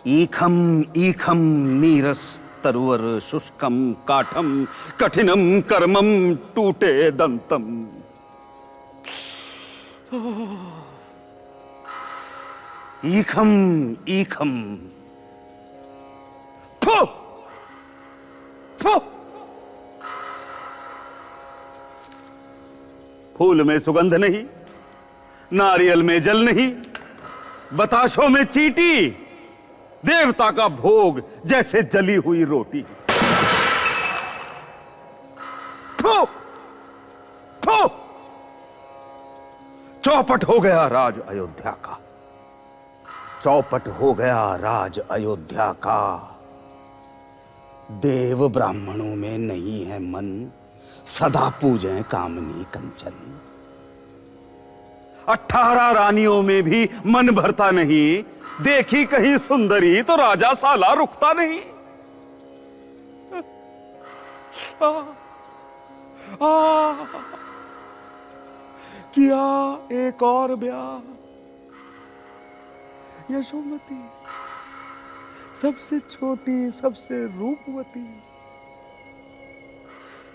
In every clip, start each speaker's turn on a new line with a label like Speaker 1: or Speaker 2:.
Speaker 1: ईखम ईखम नीरस्तरुवर शुष्कम काठम कठिनम कर्मम टूटे दंतम। ईखम ईखम। थू थू। फूल में सुगंध नहीं, नारियल में जल नहीं, बताशों में चींटी, देवता का भोग जैसे जली हुई रोटी। थू थू। चौपट हो गया राज अयोध्या का, चौपट हो गया राज अयोध्या का। देव ब्राह्मणों में नहीं है मन, सदा पूजें कामनी कंचन। 18 रानियों में भी मन भरता नहीं, देखी कहीं सुंदरी तो राजा साला रुकता नहीं। किया एक और ब्याह, यशोमती सबसे छोटी सबसे रूपवती।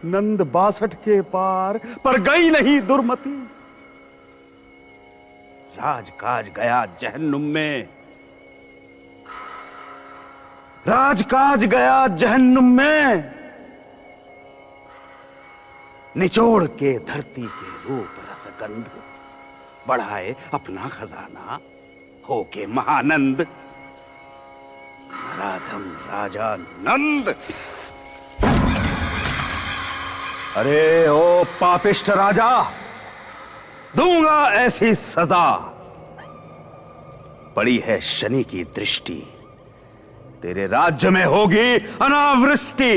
Speaker 1: नंद 62 के पार पर गई नहीं दुर्मति। राजकाज गया जहन्नुम में, राजकाज गया जहन्नुम में। निचोड़ के धरती के रूप रसगंध, बढ़ाए अपना खजाना होके महानंद। नराधम राजा नंद। अरे ओ पापिष्ट राजा, दूंगा ऐसी सजा। पड़ी है शनि की दृष्टि, तेरे राज्य में होगी अनावृष्टि।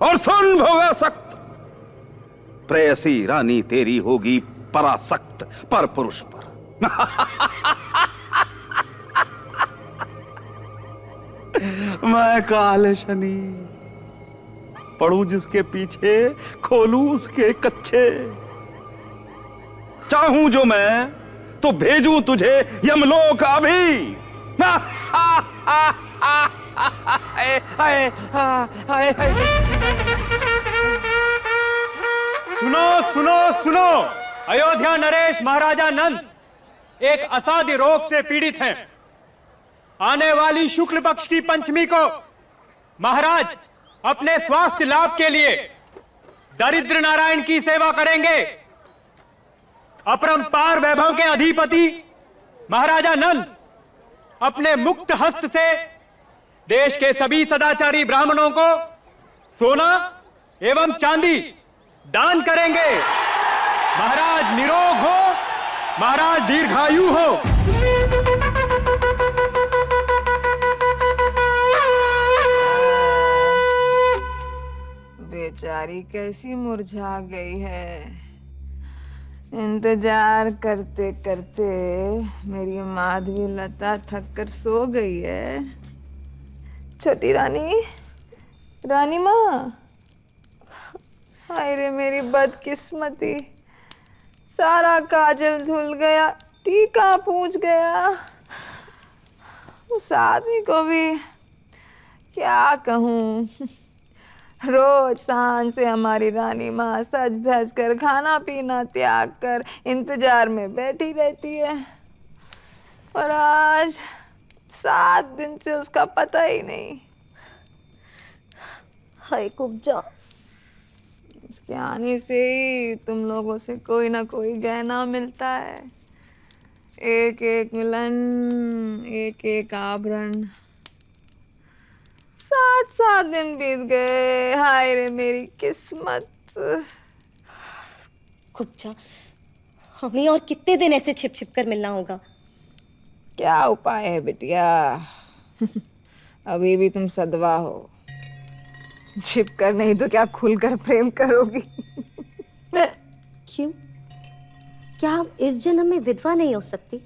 Speaker 1: और सुन भोगा सक्त, प्रेयसी रानी तेरी होगी परासक्त पर पुरुष पर। मैं काल शनि, पढ़ूं जिसके पीछे खोलूं उसके कच्चे। चाहूं जो मैं तो भेजूं तुझे यमलोक अभी।
Speaker 2: सुनो सुनो सुनो, अयोध्या नरेश महाराजा नंद एक असाध्य रोग से पीड़ित हैं। आने वाली शुक्ल पक्ष की पंचमी को महाराज अपने स्वास्थ्य लाभ के लिए दरिद्र नारायण की सेवा करेंगे। अपरंपार वैभव के अधिपति महाराजा नंद अपने मुक्त हस्त से देश के सभी सदाचारी ब्राह्मणों को सोना एवं चांदी दान करेंगे। महाराज निरोग हो, महाराज दीर्घायु हो।
Speaker 3: बेचारी कैसी मुरझा गई है। इंतजार करते करते मेरी माधवी लता थक कर सो गई है। छोटी रानी, रानी माँ, हाय रे मेरी बदकिस्मती, सारा काजल धुल गया, टीका पूछ गया। उस आदमी को भी क्या कहूँ, रोज सांझ से हमारी रानी माँ सज धज कर खाना पीना त्याग कर इंतजार में बैठी रहती है, और आज 7 दिन से उसका पता ही नहीं।
Speaker 4: हाय कुब्जा,
Speaker 3: उसके आने से ही तुम लोगों से कोई ना कोई गहना मिलता है। एक एक मिलन, एक एक आभरण। 7 दिन बीत गए, हाय रे मेरी किस्मत।
Speaker 4: कुब्जा, हमें और कितने दिन ऐसे छिप छिप कर मिलना होगा?
Speaker 3: क्या उपाय है बिटिया? अभी भी तुम सदवा हो। छिप कर नहीं तो क्या खुलकर प्रेम करोगी?
Speaker 4: क्यों? क्या हम इस जन्म में विधवा नहीं हो सकती?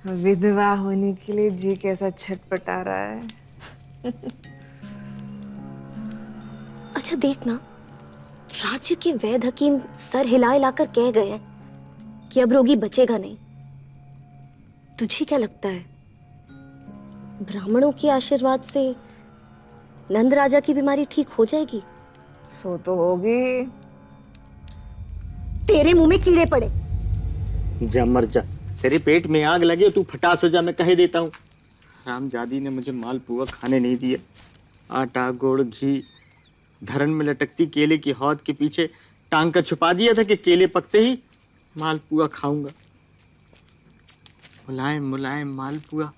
Speaker 3: विधवा होने के लिए जी कैसा छटपटा रहा है।
Speaker 4: अच्छा देखना, राज्य के वैद्य हकीम सर हिला हिलाकर कह गए हैं कि अब रोगी बचेगा नहीं। तुझे क्या लगता है, ब्राह्मणों के आशीर्वाद से नंद राजा की बीमारी ठीक हो जाएगी?
Speaker 3: सो तो होगी।
Speaker 4: तेरे मुंह में कीड़े पड़े।
Speaker 5: जा मर जा, तेरे पेट में आग लगे तू फटास हो जा, मैं कह देता हूँ। रामजादी ने मुझे मालपुआ खाने नहीं दिया। आटा गुड़ घी धरन में लटकती केले की हौद के पीछे टांग कर छुपा दिया था कि केले पकते ही मालपुआ खाऊंगा। मुलायम मुलायम मालपुआ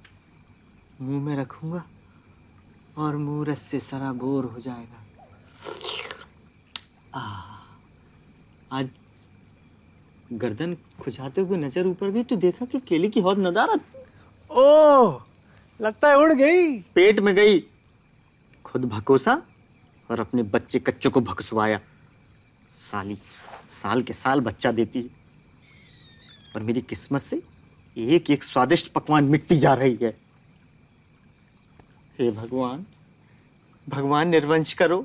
Speaker 5: मुंह में रखूंगा और मुंह रस से सराबोर हो जाएगा। आज गर्दन खुजाते हुए नजर ऊपर गई तो देखा कि केले की हौद नदारत।
Speaker 6: ओह, लगता है उड़ गई।
Speaker 5: पेट में गई, खुद भकोसा और अपने बच्चे कच्चों को भकसवाया। साली साल के साल बच्चा देती है और मेरी किस्मत से एक एक स्वादिष्ट पकवान मिटती जा रही है। हे भगवान, भगवान निर्वंश करो,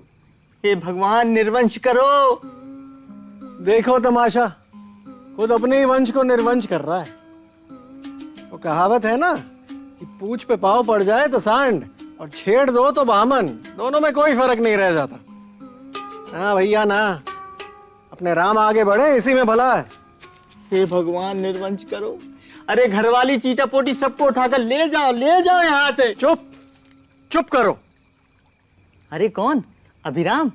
Speaker 5: हे भगवान निर्वंश करो।
Speaker 6: देखो तमाशा, खुद अपने ही वंश को निर्वंश कर रहा है। वो कहावत है ना कि पूंछ पे पाँव पड़ जाए तो सांड और छेड़ दो तो बामन, दोनों में कोई फर्क नहीं रह जाता। हाँ भैया ना, अपने राम आगे बढ़े, इसी में भला है।
Speaker 5: हे भगवान निर्वंश करो। अरे घरवाली चीटा पोटी सबको उठाकर ले जाओ यहाँ से।
Speaker 6: चुप चुप करो।
Speaker 5: अरे कौन? अभिराम?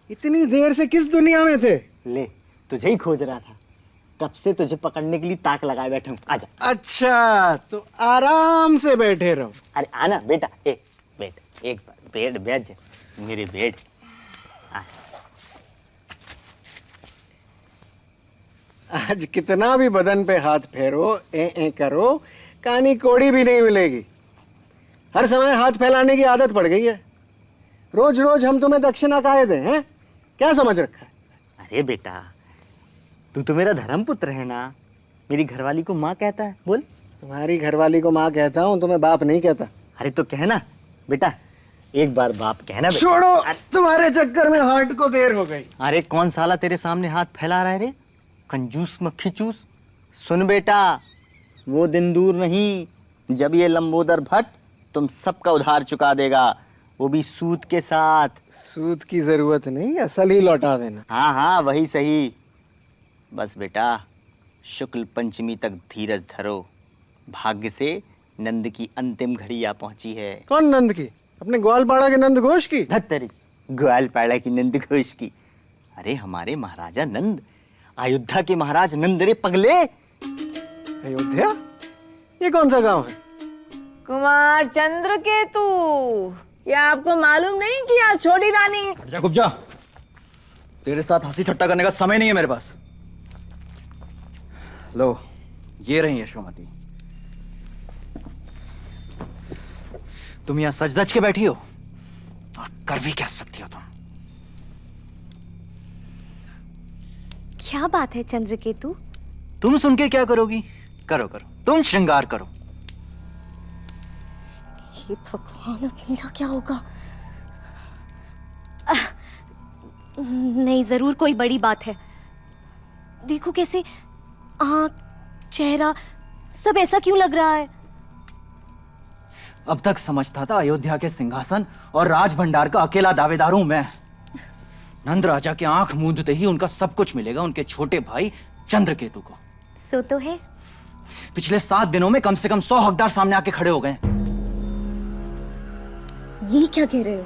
Speaker 6: इतनी देर से किस दुनिया में थे?
Speaker 5: ले, तुझे ही खोज रहा था, कब से तुझे पकड़ने के लिए ताक लगाए बैठा हूँ। आजा।
Speaker 6: अच्छा, तो आराम से बैठे रहो।
Speaker 5: अरे आना बेटा, एक बार बैठ जा मेरे बेड।
Speaker 6: आज कितना भी बदन पे हाथ फेरो, ए करो, कानी कोड़ी भी नहीं मिलेगी। हर समय हाथ फैलाने की आदत पड़ गई है। रोज रोज हम तुम्हें दक्षिणा काहे दें, हैं? क्या समझ रखा है?
Speaker 5: अरे बेटा, तू तो मेरा धर्मपुत्र है ना। मेरी घरवाली को माँ कहता है, बोल।
Speaker 6: तुम्हारी घरवाली को माँ कहता हूँ, तुम्हें बाप नहीं कहता।
Speaker 5: अरे तो कहना बेटा, एक बार बाप कहना बेटा।
Speaker 6: छोड़ो, तुम्हारे चक्कर में हार्ट को देर हो गई।
Speaker 5: अरे कौन साला तेरे सामने हाथ फैला रहा है रे, कंजूस मक्खी चूस। सुन बेटा, वो दिन दूर नहीं जब ये लंबोदर भट्ट तुम सबका उधार चुका देगा, वो भी सूद के साथ।
Speaker 6: सूद की जरूरत नहीं, असल ही लौटा देना।
Speaker 5: हाँ वही सही। बस बेटा, शुक्ल पंचमी तक धीरज धरो, भाग्य से नंद की अंतिम घड़ी आ पहुंची है।
Speaker 6: कौन नंद की? अपने ग्वालपाड़ा के नंद घोष की?
Speaker 5: धत्तरी, ग्वालपाड़ा की नंद घोष की। अरे हमारे महाराजा नंद, अयोध्या के महाराज नंद रे पगले।
Speaker 6: अयोध्या? ये कौन सा गांव है?
Speaker 3: कुमार चंद्रकेतु, क्या आपको मालूम नहीं कि यहाँ छोटी रानी?
Speaker 2: जा कुब्जा, तेरे साथ हंसी ठट्टा करने का समय नहीं है मेरे पास। लो, ये रही यशोमती। तुम यहाँ सज धज के बैठी हो और कर भी क्या सकती हो तुम?
Speaker 4: क्या बात है चंद्रकेतु?
Speaker 2: तुम सुन के क्या करोगी? करो करो, तुम श्रृंगार करो।
Speaker 4: हे भगवान, अब मेरा क्या होगा? नहीं, जरूर कोई बड़ी बात है। देखो कैसे आँख, चेहरा सब ऐसा क्यों लग रहा है?
Speaker 2: अब तक समझता था अयोध्या के सिंहासन और राज भंडार का अकेला दावेदार हूं मैं। नंद राजा के आंख मूंदते ही उनका सब कुछ मिलेगा उनके छोटे भाई चंद्रकेतु को।
Speaker 4: सो तो है।
Speaker 2: पिछले 7 दिनों में कम से कम 100 हकदार सामने आके खड़े हो गए।
Speaker 4: ये क्या कह रहे हो?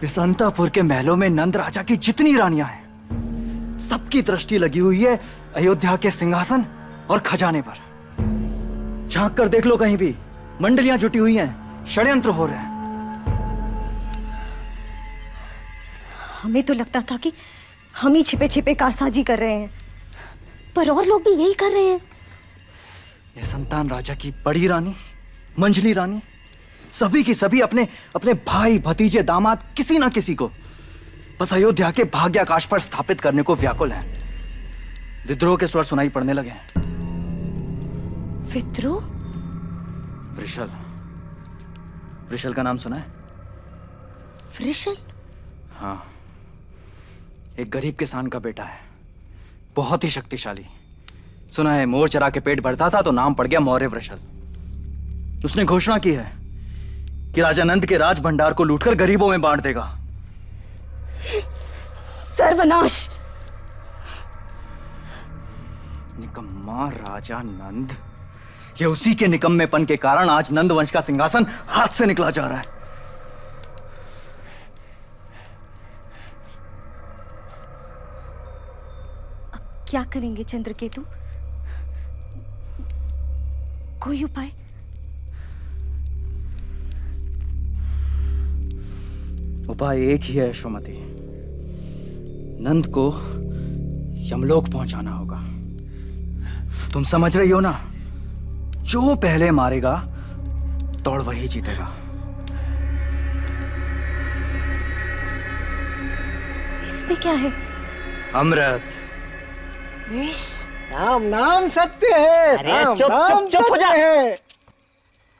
Speaker 2: इस अंतापुर के महलों में नंद राजा की जितनी रानियां हैं, सबकी दृष्टि लगी हुई है अयोध्या के सिंहासन और खजाने पर। झांक कर देख लो कहीं भी,
Speaker 7: मंडलियां जुटी हुई हैं, षड्यंत्र हो रहे हैं।
Speaker 4: हमें तो लगता था कि हम ही छिपे छिपे कारसाजी कर रहे हैं, पर और लोग भी यही कर रहे हैं।
Speaker 7: ये संतान राजा की बड़ी रानी, मंजली रानी, सभी की सभी अपने अपने भाई, भतीजे, दामाद, किसी ना किसी को बस अयोध्या के भाग्याकाश पर स्थापित करने को व्याकुल हैं। विद्रोह के स्वर सुनाई पड़ने लगे हैं।
Speaker 4: विद्रोह?
Speaker 7: वृषल, वृषल का नाम सुना है?
Speaker 4: वृषल?
Speaker 7: हाँ, एक गरीब किसान का बेटा है, बहुत ही शक्तिशाली। सुना है मोर चरा के पेट भरता था तो नाम पड़ गया मौर्य वृषल। उसने घोषणा की है कि राजा नंद के राज भंडार को लूटकर गरीबों में बांट देगा।
Speaker 4: सर्वनाश!
Speaker 7: निकम्मा राजा नंद, ये उसी के निकम्मेपन के कारण आज नंद वंश का सिंहासन हाथ से निकला जा रहा है।
Speaker 4: अब क्या करेंगे चंद्रकेतु? कोई उपाय?
Speaker 7: उपाय एक ही है यशोमती, नंद को यमलोक पहुंचाना होगा। तुम समझ रही हो ना, जो पहले मारेगा दौड़ वही जीतेगा।
Speaker 4: इसमें क्या है?
Speaker 7: अमृत।
Speaker 4: विष?
Speaker 6: राम नाम सत्य है।
Speaker 5: अरे
Speaker 6: राम
Speaker 5: चुप
Speaker 6: नाम
Speaker 5: चुप चुप हो जा।
Speaker 6: सत्य है।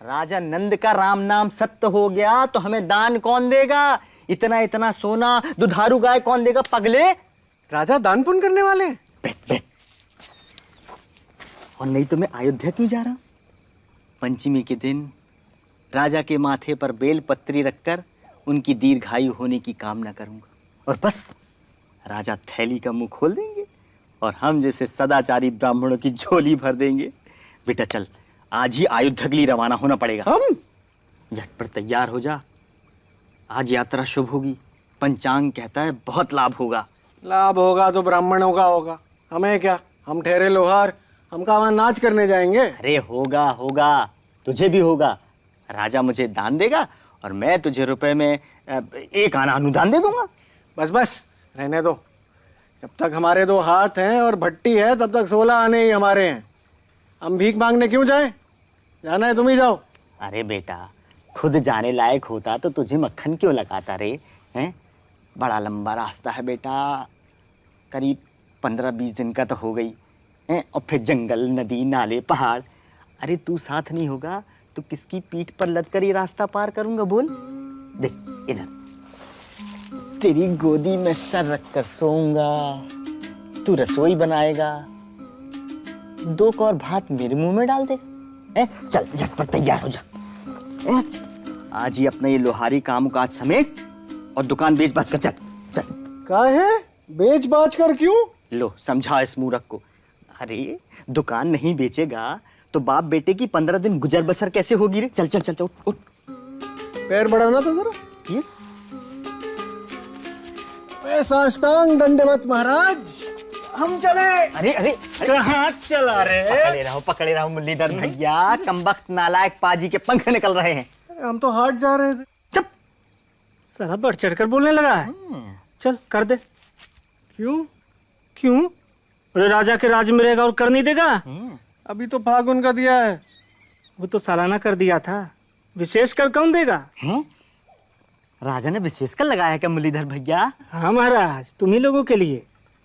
Speaker 5: राजा नंद का राम नाम सत्य हो गया तो हमें दान कौन देगा? इतना इतना सोना दुधारू गाय कौन देगा पगले?
Speaker 6: राजा दान पुण्य करने वाले हैं।
Speaker 5: बैठ बैठ। और नहीं तो मैं अयोध्या क्यों जा रहा हूं? पंचमी के दिन राजा के माथे पर बेल पत्री रखकर उनकी दीर्घायु होने की कामना करूंगा, और बस राजा थैली का मुंह खोल देंगे और हम जैसे सदाचारी ब्राह्मणों की झोली भर देंगे। बेटा चल, आज ही अयोध्या के लिए रवाना होना पड़ेगा।
Speaker 6: हम
Speaker 5: झटपट तैयार हो जा, आज यात्रा शुभ होगी। पंचांग कहता है बहुत लाभ होगा।
Speaker 6: लाभ होगा तो ब्राह्मणों का होगा, हमें क्या? हम ठहरे लोहार, हम कहाँ वहाँ नाच करने जाएंगे?
Speaker 5: अरे होगा होगा, तुझे भी होगा। राजा मुझे दान देगा और मैं तुझे रुपए में 1 आना अनुदान दे दूंगा।
Speaker 6: बस बस रहने दो, जब तक हमारे 2 हाथ हैं और भट्टी है तब तक 16 आने ही हमारे हैं। हम भीख मांगने क्यों जाएं? जाना है तुम ही जाओ।
Speaker 5: अरे बेटा, खुद जाने लायक होता तो तुझे मक्खन क्यों लगाता रे? हैं? बड़ा लंबा रास्ता है बेटा, करीब 15-20 दिन का तो हो गई हैं, और फिर जंगल, नदी, नाले, पहाड़। अरे तू साथ नहीं होगा तो किसकी पीठ पर लद कर ये रास्ता पार करूंगा बोल? देख इधर, तेरी गोदी में सर रखकर सोऊंगा, तू रसोई बनाएगा, 2 कौर भात मेरे मुंह में डाल दे। चल झटपट तैयार हो जा। आज ही अपना ये लोहारी कामकाज समेट और दुकान बेच बाच कर चल चल।
Speaker 6: काहे बेच बाच कर क्यों?
Speaker 5: लो समझा इस मूर्ख को। अरे दुकान नहीं बेचेगा तो बाप बेटे की 15 दिन गुजर बसर कैसे होगी रे? चल चल चल चल, उठ उठ।
Speaker 6: पैर बढ़ाना तो जरा।
Speaker 5: ये
Speaker 6: साष्टांग दंडवत महाराज, हम चले।
Speaker 5: अरे अरे
Speaker 8: कहाँ चला रे?
Speaker 5: पकड़े रहो मुरलीधर भैया, कमबख्त नालायक पाजी के पंख निकल रहे हैं।
Speaker 6: हम तो हाट जा रहे थे।
Speaker 8: चुप, साला बढ़ चढ़कर बोलने लगा है। चल कर दे।
Speaker 6: क्यों?
Speaker 8: क्यों? अरे राजा के राज में रहेगा और कर नहीं देगा?
Speaker 6: अभी तो फागुन का दिया है।
Speaker 8: वो तो सालाना कर दिया था, विशेष कर कौन देगा?
Speaker 5: हैं? राजा ने विशेष कर लगाया क्या मुरलीधर भैया?
Speaker 8: हाँ महाराज, तुम्ही लोगों के लिए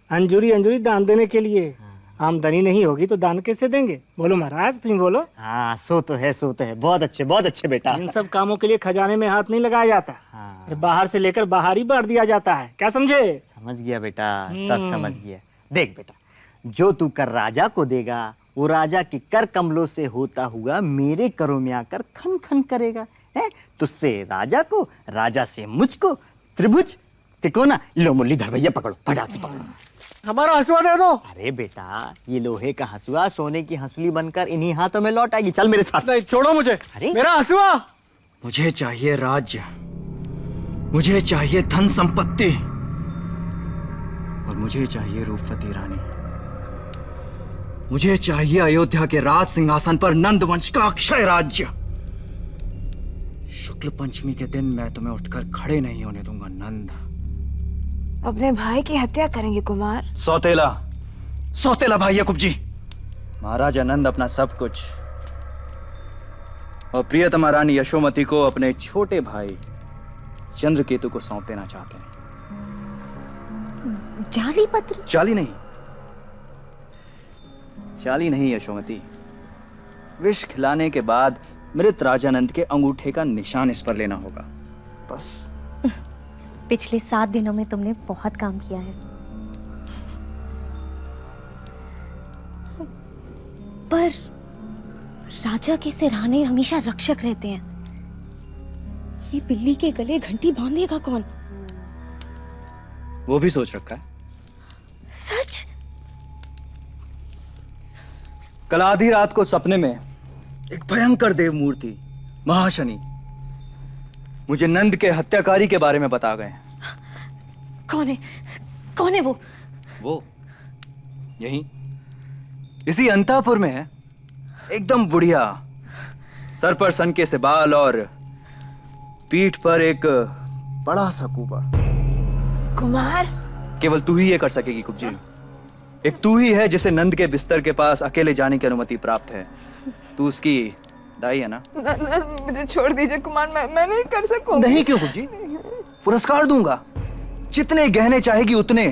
Speaker 8: अंजूरी अंजूरी दान देने के लिए। आमदनी नहीं होगी तो दान कैसे देंगे? बोलो महाराज, तुम बोलो।
Speaker 5: हाँ सो तो है, सो तो है। बहुत अच्छे बेटा।
Speaker 8: इन सब कामों के लिए खजाने में हाथ नहीं लगाया जाता।
Speaker 5: हाँ।
Speaker 8: बाहर से लेकर बाहर ही बांट दिया जाता है, क्या समझे?
Speaker 5: समझ गया बेटा, सब समझ गया। देख बेटा, जो तू कर राजा को देगा वो राजा के कर कमलों से होता हुआ मेरे करों में आकर खन खन करेगा। है तुझसे राजा को, राजा से मुझको, त्रिभुज तिकोना। लो मुरलीधर भैया पकड़ो, फटाक से पकड़ो।
Speaker 6: हमारा हंसुआ दे दो।
Speaker 5: अरे बेटा, ये लोहे का हंसुआ सोने की हंसुली बनकर इन्हीं हाथों में लौट आएगी। चल मेरे साथ।
Speaker 6: नहीं छोड़ो मुझे।
Speaker 5: अरे
Speaker 6: मेरा हंसुआ।
Speaker 7: मुझे चाहिए राज्य, मुझे चाहिए धन संपत्ति, और मुझे चाहिए रूपवती रानी। मुझे चाहिए अयोध्या के राज सिंहासन पर नंद वंश का अक्षय राज्य। शुक्ल पंचमी के दिन मैं तुम्हें उठकर खड़े नहीं होने दूंगा नंद।
Speaker 3: अपने भाई की हत्या करेंगे कुमार?
Speaker 7: सौतेला, सौतेला भाई याकूब जी। महाराजा नंद अपना सब कुछ और प्रियतमा रानी यशोमती को अपने छोटे भाई चंद्रकेतु को सौंप देना चाहते हैं।
Speaker 4: जाली पत्र?
Speaker 7: चाली नहीं, चाली नहीं यशोमती। विष खिलाने के बाद मृत राजा नंद के अंगूठे का निशान इस पर लेना होगा, बस।
Speaker 4: पिछले 7 दिनों में तुमने बहुत काम किया है, पर राजा के सिरहाने हमेशा रक्षक रहते हैं। ये बिल्ली के गले घंटी बांधेगा कौन?
Speaker 7: वो भी सोच रखा है।
Speaker 4: सच?
Speaker 7: कल आधी रात को सपने में एक भयंकर देव मूर्ति महाशनि मुझे नंद के हत्याकारी के बारे में बता गए।
Speaker 4: कौन है? कौन है वो?
Speaker 7: वो यहीं इसी अंतापुर में है, एकदम बुढ़िया, सर पर सनके से बाल और पीठ पर एक बड़ा सा कुबड़।
Speaker 3: कुमार,
Speaker 7: केवल तू ही ये कर सकेगी कुब्जी। एक तू ही है जिसे नंद के बिस्तर के पास अकेले जाने की अनुमति प्राप्त है। तू उसकी दाई है ना?
Speaker 3: मुझे छोड़ दीजिए कुमार, मैं नहीं कर सकूंगी।
Speaker 7: नहीं क्यों कुब्जी? पुरस्कार दूंगा, जितने गहने चाहेगी उतने।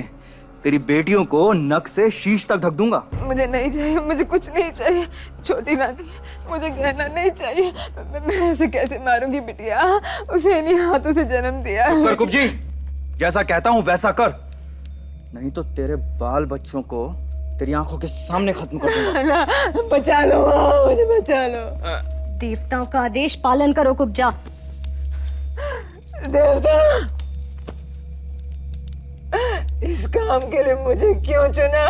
Speaker 7: तेरी बेटियों को नक से शीश तक ढक दूंगा।
Speaker 3: मुझे नहीं चाहिए, मुझे कुछ नहीं चाहिए। छोटी रानी, मुझे गहना नहीं चाहिए। मैं ऐसे कैसे मारूंगी बिटिया? उसे इन्हीं हाथों से जन्म दिया।
Speaker 7: कर कुब्जी, जैसा कहता हूं वैसा कर, नहीं तो तेरे बाल बच्चों को तेरी आंखों के सामने खत्म कर दूंगा।
Speaker 3: ना, बचा लो, मुझे बचा लो।
Speaker 4: देवताओं का आदेश पालन करो कुब्जा।
Speaker 3: देवता, इस काम के लिए मुझे क्यों चुना?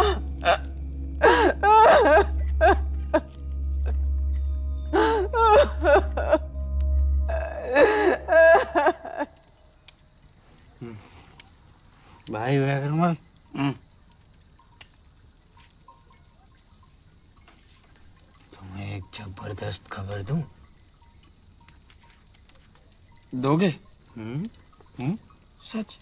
Speaker 8: भाई व्याकरण, तुम्हें एक जबरदस्त खबर दूं? दोगे? सच?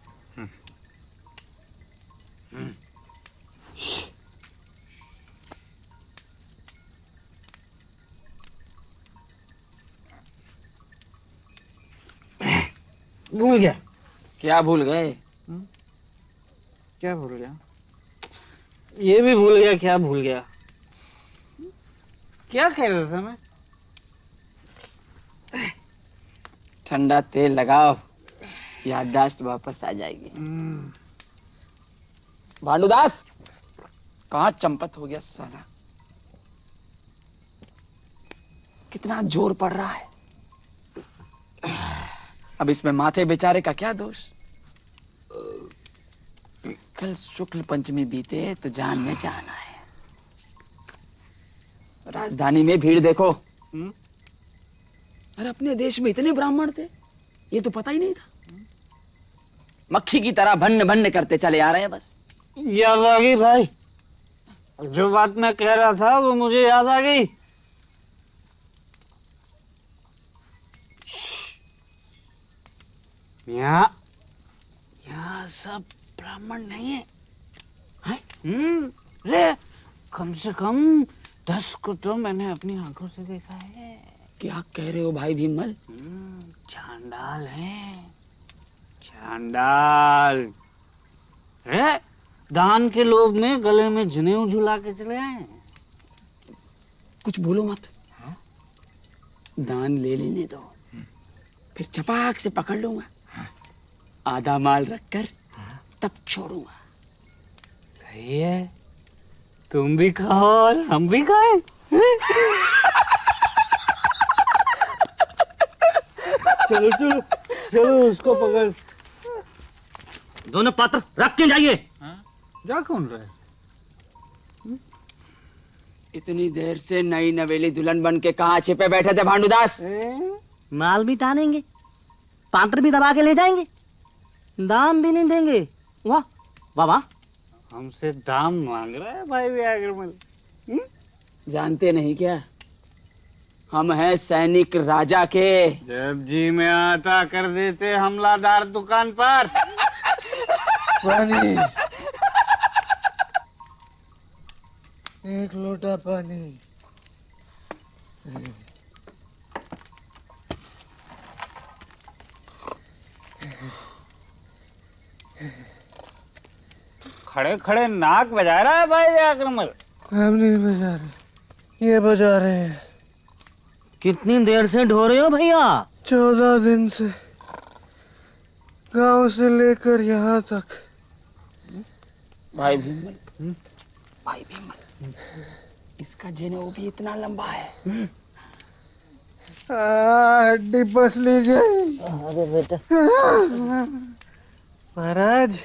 Speaker 8: भूल गया।
Speaker 9: क्या भूल गए?
Speaker 8: क्या भूल गया? ये भी भूल गया। क्या भूल गया? क्या कह रहा था मैं?
Speaker 9: ठंडा तेल लगाओ, याददाश्त वापस आ जाएगी। भानुदास, कहाँ चंपत हो गया साला? कितना जोर पड़ रहा है। अब इसमें माथे बेचारे का क्या दोष? कल शुक्ल पंचमी बीते तो जान में जान आए। राजधानी में भीड़ देखो। अरे अपने देश में इतने ब्राह्मण थे, ये तो पता ही नहीं था। मक्खी की तरह भन्न भन्न करते चले आ रहे हैं बस।
Speaker 8: याद आ गई भाई, जो बात मैं कह रहा था वो मुझे याद आ गई। यहाँ सब ब्राह्मण नहीं है, रे कम से कम 10 को तो मैंने अपनी आंखों से देखा है।
Speaker 9: क्या कह रहे हो भाई भीमल?
Speaker 8: चांडाल हैं, चांडाल। रे दान के लोभ में गले में जनेऊ झुला के चले आए।
Speaker 9: कुछ बोलो मत। दान ले लेने दो, फिर चपाक से पकड़ लूंगा, आधा माल रखकर तब छोड़ूंगा।
Speaker 8: सही है, तुम भी खाओ और हम भी खाएं। चलो चलो चलो, उसको पकड़।
Speaker 5: दोनों पात्र रख के जाइए।
Speaker 8: जा कौन रहा है?
Speaker 9: इतनी देर से नई नवेली दुल्हन बन के कहाँ छिपे बैठे थे भांडूदास?
Speaker 10: माल भी टानेंगे, पात्र भी दबा के ले जाएंगे, दाम भी नहीं देंगे। वाह वाह वाह,
Speaker 8: हमसे दाम मांग रहा है भाई व्याकरण।
Speaker 9: जानते नहीं क्या, हम हैं सैनिक राजा के।
Speaker 11: जब जी में आता कर देते हमलादार दुकान पर।
Speaker 6: पानी, एक लोटा पानी।
Speaker 11: खड़े खड़े नाक बजा रहा है भाई आक्रमण।
Speaker 6: हम नहीं बजा रहे, ये बजा रहे हैं।
Speaker 10: कितनी देर से ढो रहे हो भैया?
Speaker 6: 14 दिन से, गांव से लेकर यहाँ तक।
Speaker 9: भाई भीमल, भाई भीमल, इसका जनेऊ भी इतना लंबा है।
Speaker 6: हड्डी पसली गई।
Speaker 10: अरे बेटा,
Speaker 6: महाराज,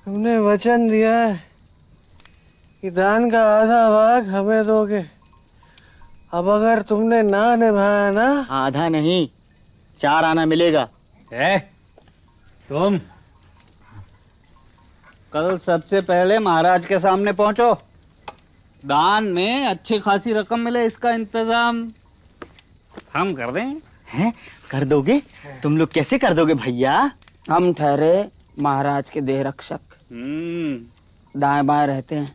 Speaker 6: हमने वचन दिया है कि दान का आधा भाग हमें दोगे। अब अगर तुमने ना निभाया ना,
Speaker 5: आधा नहीं, 4 आना मिलेगा।
Speaker 11: तुम कल सबसे पहले महाराज के सामने पहुंचो। दान में अच्छी खासी रकम मिले, इसका इंतजाम हम कर दें।
Speaker 5: हैं? कर दोगे? तुम लोग कैसे कर दोगे भैया?
Speaker 9: हम ठहरे महाराज के देह रक्षक, दाएं बाएं रहते हैं।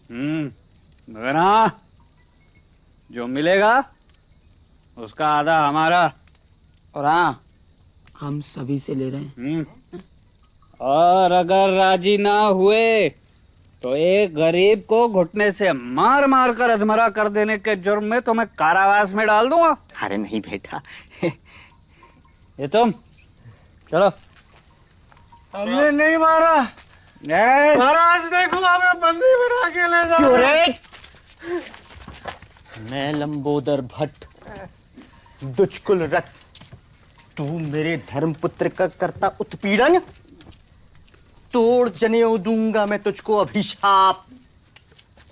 Speaker 11: मगर हाँ, जो मिलेगा उसका आधा हमारा।
Speaker 9: और हाँ, हम सभी से ले रहे हैं।
Speaker 11: और अगर राजी ना हुए तो एक गरीब को घुटने से मार मार कर अधमरा कर देने के जुर्म में तुम्हें कारावास में डाल दूंगा।
Speaker 5: अरे नहीं बेटा।
Speaker 11: ये तुम चलो।
Speaker 6: हमने नहीं मारा। महाराज देखो, हमें बंदी बना के ले जाओ।
Speaker 5: क्यों रे? मैं लंबोदर भट्ट, दुष्कुल रक्त, तू मेरे धर्मपुत्र का करता उत्पीड़न। तोड़ जनेऊ दूंगा मैं तुझको अभिशाप।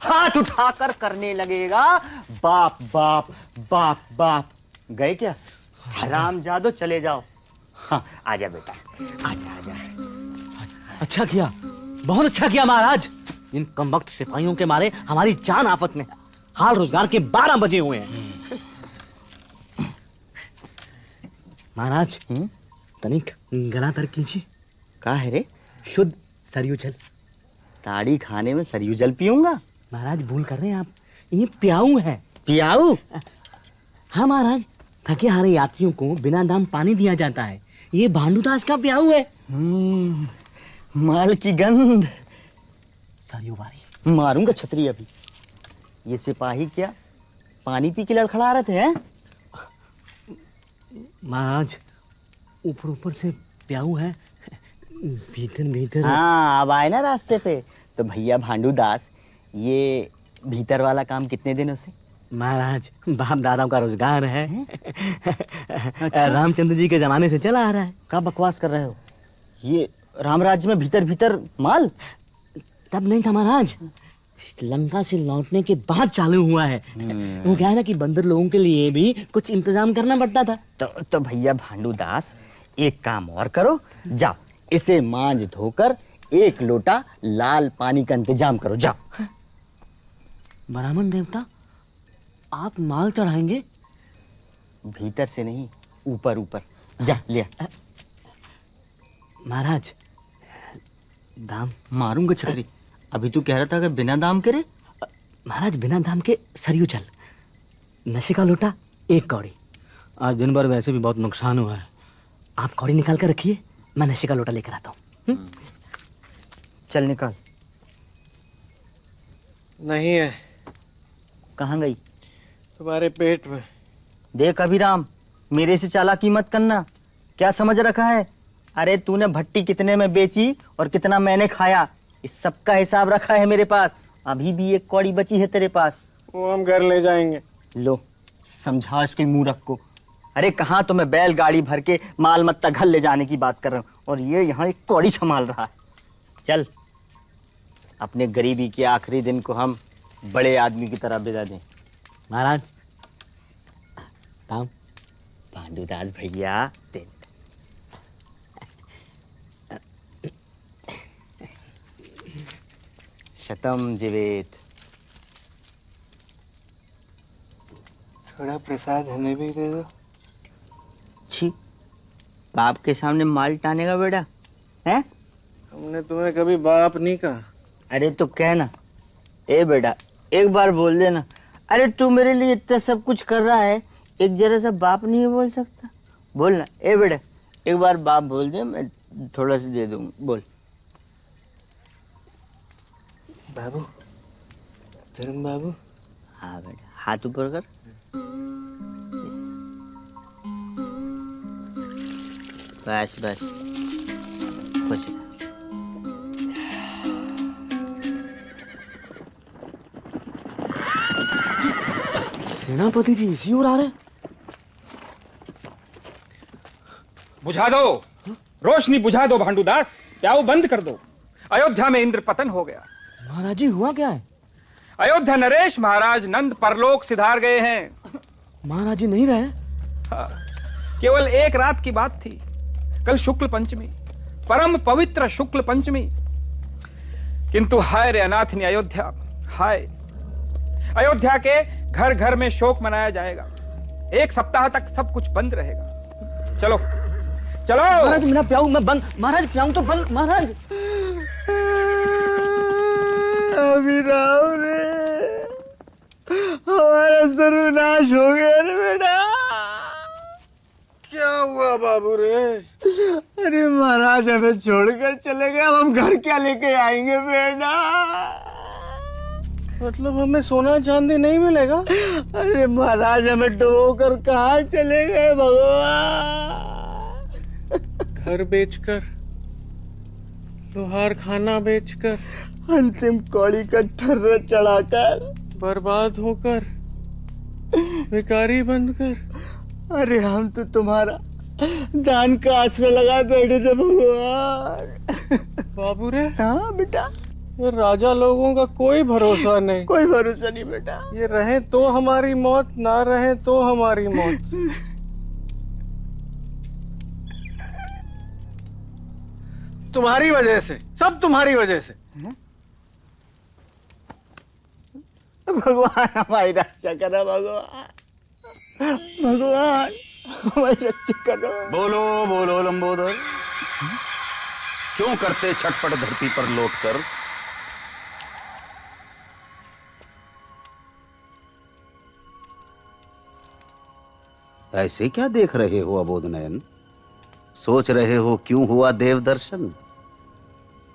Speaker 5: हाथ उठाकर करने लगेगा बाप बाप बाप बाप। गए क्या? हराम जादो, चले जाओ। हाँ, आजा बेटा, आजा आजा।
Speaker 10: अच्छा किया, बहुत अच्छा किया महाराज। इन कमबख्त सिपाहियों के मारे हमारी जान आफत में। हाल रोजगार के 12 बजे हुए हैं। महाराज, तनिक गला तर कीजिए।
Speaker 5: का है रे?
Speaker 10: शुद्ध सरयू जल।
Speaker 5: ताड़ी खाने में सरयू जल पीऊंगा?
Speaker 10: महाराज भूल कर रहे हैं आप, ये प्याऊ है।
Speaker 5: पियाऊ?
Speaker 10: हाँ महाराज, थके हारे यात्रियों को बिना दाम पानी दिया जाता है। ये भांडूदास का प्याऊ है।
Speaker 5: माल की गंध।
Speaker 10: सरयू बारी।
Speaker 5: मारूंगा छतरी अभी। ये सिपाही क्या पानी पी के लड़खड़ा रहे थे? हैं?
Speaker 10: महाराज, ऊपर ऊपर से प्याऊ है, भीतर भीतर।
Speaker 5: हाँ, अब आए ना रास्ते पे तो भैया भांडू दास, ये भीतर वाला काम कितने दिनों से?
Speaker 10: महाराज, बाप दादाओं का रोजगार है।
Speaker 5: अच्छा।
Speaker 10: रामचंद्र जी के जमाने से चला आ रहा है।
Speaker 5: क्या बकवास कर रहे हो? ये रामराज्य में भीतर भीतर माल?
Speaker 10: तब नहीं था महाराज, लंका से लौटने के बाद चालू हुआ है। वो क्या है ना कि बंदर लोगों के लिए भी कुछ इंतजाम करना पड़ता था।
Speaker 5: तो भैया भांडू दास, एक काम और करो, जाओ इसे मांझ धोकर 1 लोटा लाल पानी का इंतजाम करो, जाओ।
Speaker 10: ब्राह्मण देवता, आप माल चढ़ाएंगे?
Speaker 5: भीतर से नहीं, ऊपर ऊपर। जा लिया।
Speaker 10: महाराज, दाम?
Speaker 5: मारूंगा छतरी। अभी तू कह रहा था कि बिना दाम करे?
Speaker 10: महाराज, बिना दाम के सरयू जल, नशे का लोटा 1 कौड़ी। आज दिन भर वैसे भी बहुत नुकसान हुआ है, आप कौड़ी निकाल कर रखिए, मैं नशे का लोटा लेकर आता हूँ।
Speaker 5: चल निकाल।
Speaker 6: नहीं है।
Speaker 5: कहाँ गई?
Speaker 6: तुम्हारे पेट में।
Speaker 5: देख अभिराम, मेरे से चालाकी मत करना। क्या समझ रखा है? अरे तूने भट्टी कितने में बेची और कितना मैंने खाया, इस सब का हिसाब रखा है मेरे पास। अभी भी 1 कौड़ी बची है तेरे पास,
Speaker 6: वो हम घर ले जाएंगे।
Speaker 5: लो समझा इसको मूर्ख को। अरे कहाँ तो मैं बैलगाड़ी भर के माल मत्ता घर ले जाने की बात कर रहा हूँ और ये यहाँ 1 कौड़ी संभाल रहा है। चल, अपने गरीबी के आखिरी दिन को हम बड़े आदमी की तरह बिता दें।
Speaker 10: महाराज, दाम?
Speaker 5: भांडूदास भैया, दे। शतम जीवेत।
Speaker 6: थोड़ा प्रसाद हमें भी दे दो।
Speaker 5: छी, बाप के सामने माल टाने का बेटा है?
Speaker 6: हमने तुम्हें कभी बाप नहीं कहा।
Speaker 5: अरे तो कहना, ए बेटा एक बार बोल देना, अरे तू मेरे लिए इतना सब कुछ कर रहा है, एक जरा सा बाप नहीं बोल सकता? बोलना, ए बेटा एक बार बाप बोल दे, मैं थोड़ा सा दे दूंगा, बोल।
Speaker 6: बाबू, धर्म बाबू।
Speaker 5: हाँ बेटा, हाथ ऊपर कर। बस बस, खुश रह।
Speaker 6: सेनापति जी इसी ओर आ रहे हैं।
Speaker 2: बुझा दो, रोशनी बुझा दो भांडूदास, प्याऊ बंद कर दो। अयोध्या में इंद्र पतन हो गया।
Speaker 6: महाराज जी हुआ क्या है?
Speaker 2: अयोध्या नरेश महाराज नंद परलोक सिधार गए हैं।
Speaker 6: महाराज जी नहीं रहे?
Speaker 2: हाँ, केवल एक रात की बात थी। कल शुक्ल पंचमी, परम पवित्र शुक्ल पंचमी। किंतु हाय रे अनाथनी अयोध्या, हाय। अयोध्या के घर घर में शोक मनाया जाएगा। एक सप्ताह तक सब कुछ बंद रहेगा। चलो चलो।
Speaker 10: महाराज मेरा प्याऊ मैं बंद, महाराज प्याऊ तो बंद, महाराज।
Speaker 5: अभिराम रे, हमारा सर्वनाश हो गया रे बेटा।
Speaker 6: क्या हुआ बाबू रे?
Speaker 5: अरे महाराज हमें छोड़कर चले गए, अब हम घर क्या लेके आएंगे बेटा?
Speaker 6: मतलब हमें सोना चांदी नहीं मिलेगा?
Speaker 5: अरे महाराज हमें डुबोकर कहाँ चले गए भगवान?
Speaker 6: घर बेचकर, लोहार खाना बेचकर,
Speaker 5: अंतिम कौड़ी का ठर्रा चढ़ाकर,
Speaker 6: बर्बाद होकर, भिखारी बनकर।
Speaker 5: अरे हम तो तुम्हारा दान का आसरा लगा बैठे थे भगवान।
Speaker 6: बाबू रे,
Speaker 5: हाँ बेटा,
Speaker 6: ये राजा लोगों का कोई भरोसा नहीं।
Speaker 5: कोई भरोसा नहीं बेटा।
Speaker 6: ये रहे तो हमारी मौत, ना रहे तो हमारी मौत। तुम्हारी वजह से, सब तुम्हारी वजह से।
Speaker 5: भगवान हमारी रक्षा करो, भगवान भगवान हमारी रक्षा करो।
Speaker 1: बोलो बोलो लंबोदर, क्यों करते छटपट धरती पर लौटकर? ऐसे क्या देख रहे हो अबोध नयन? सोच रहे हो क्यों हुआ देव दर्शन?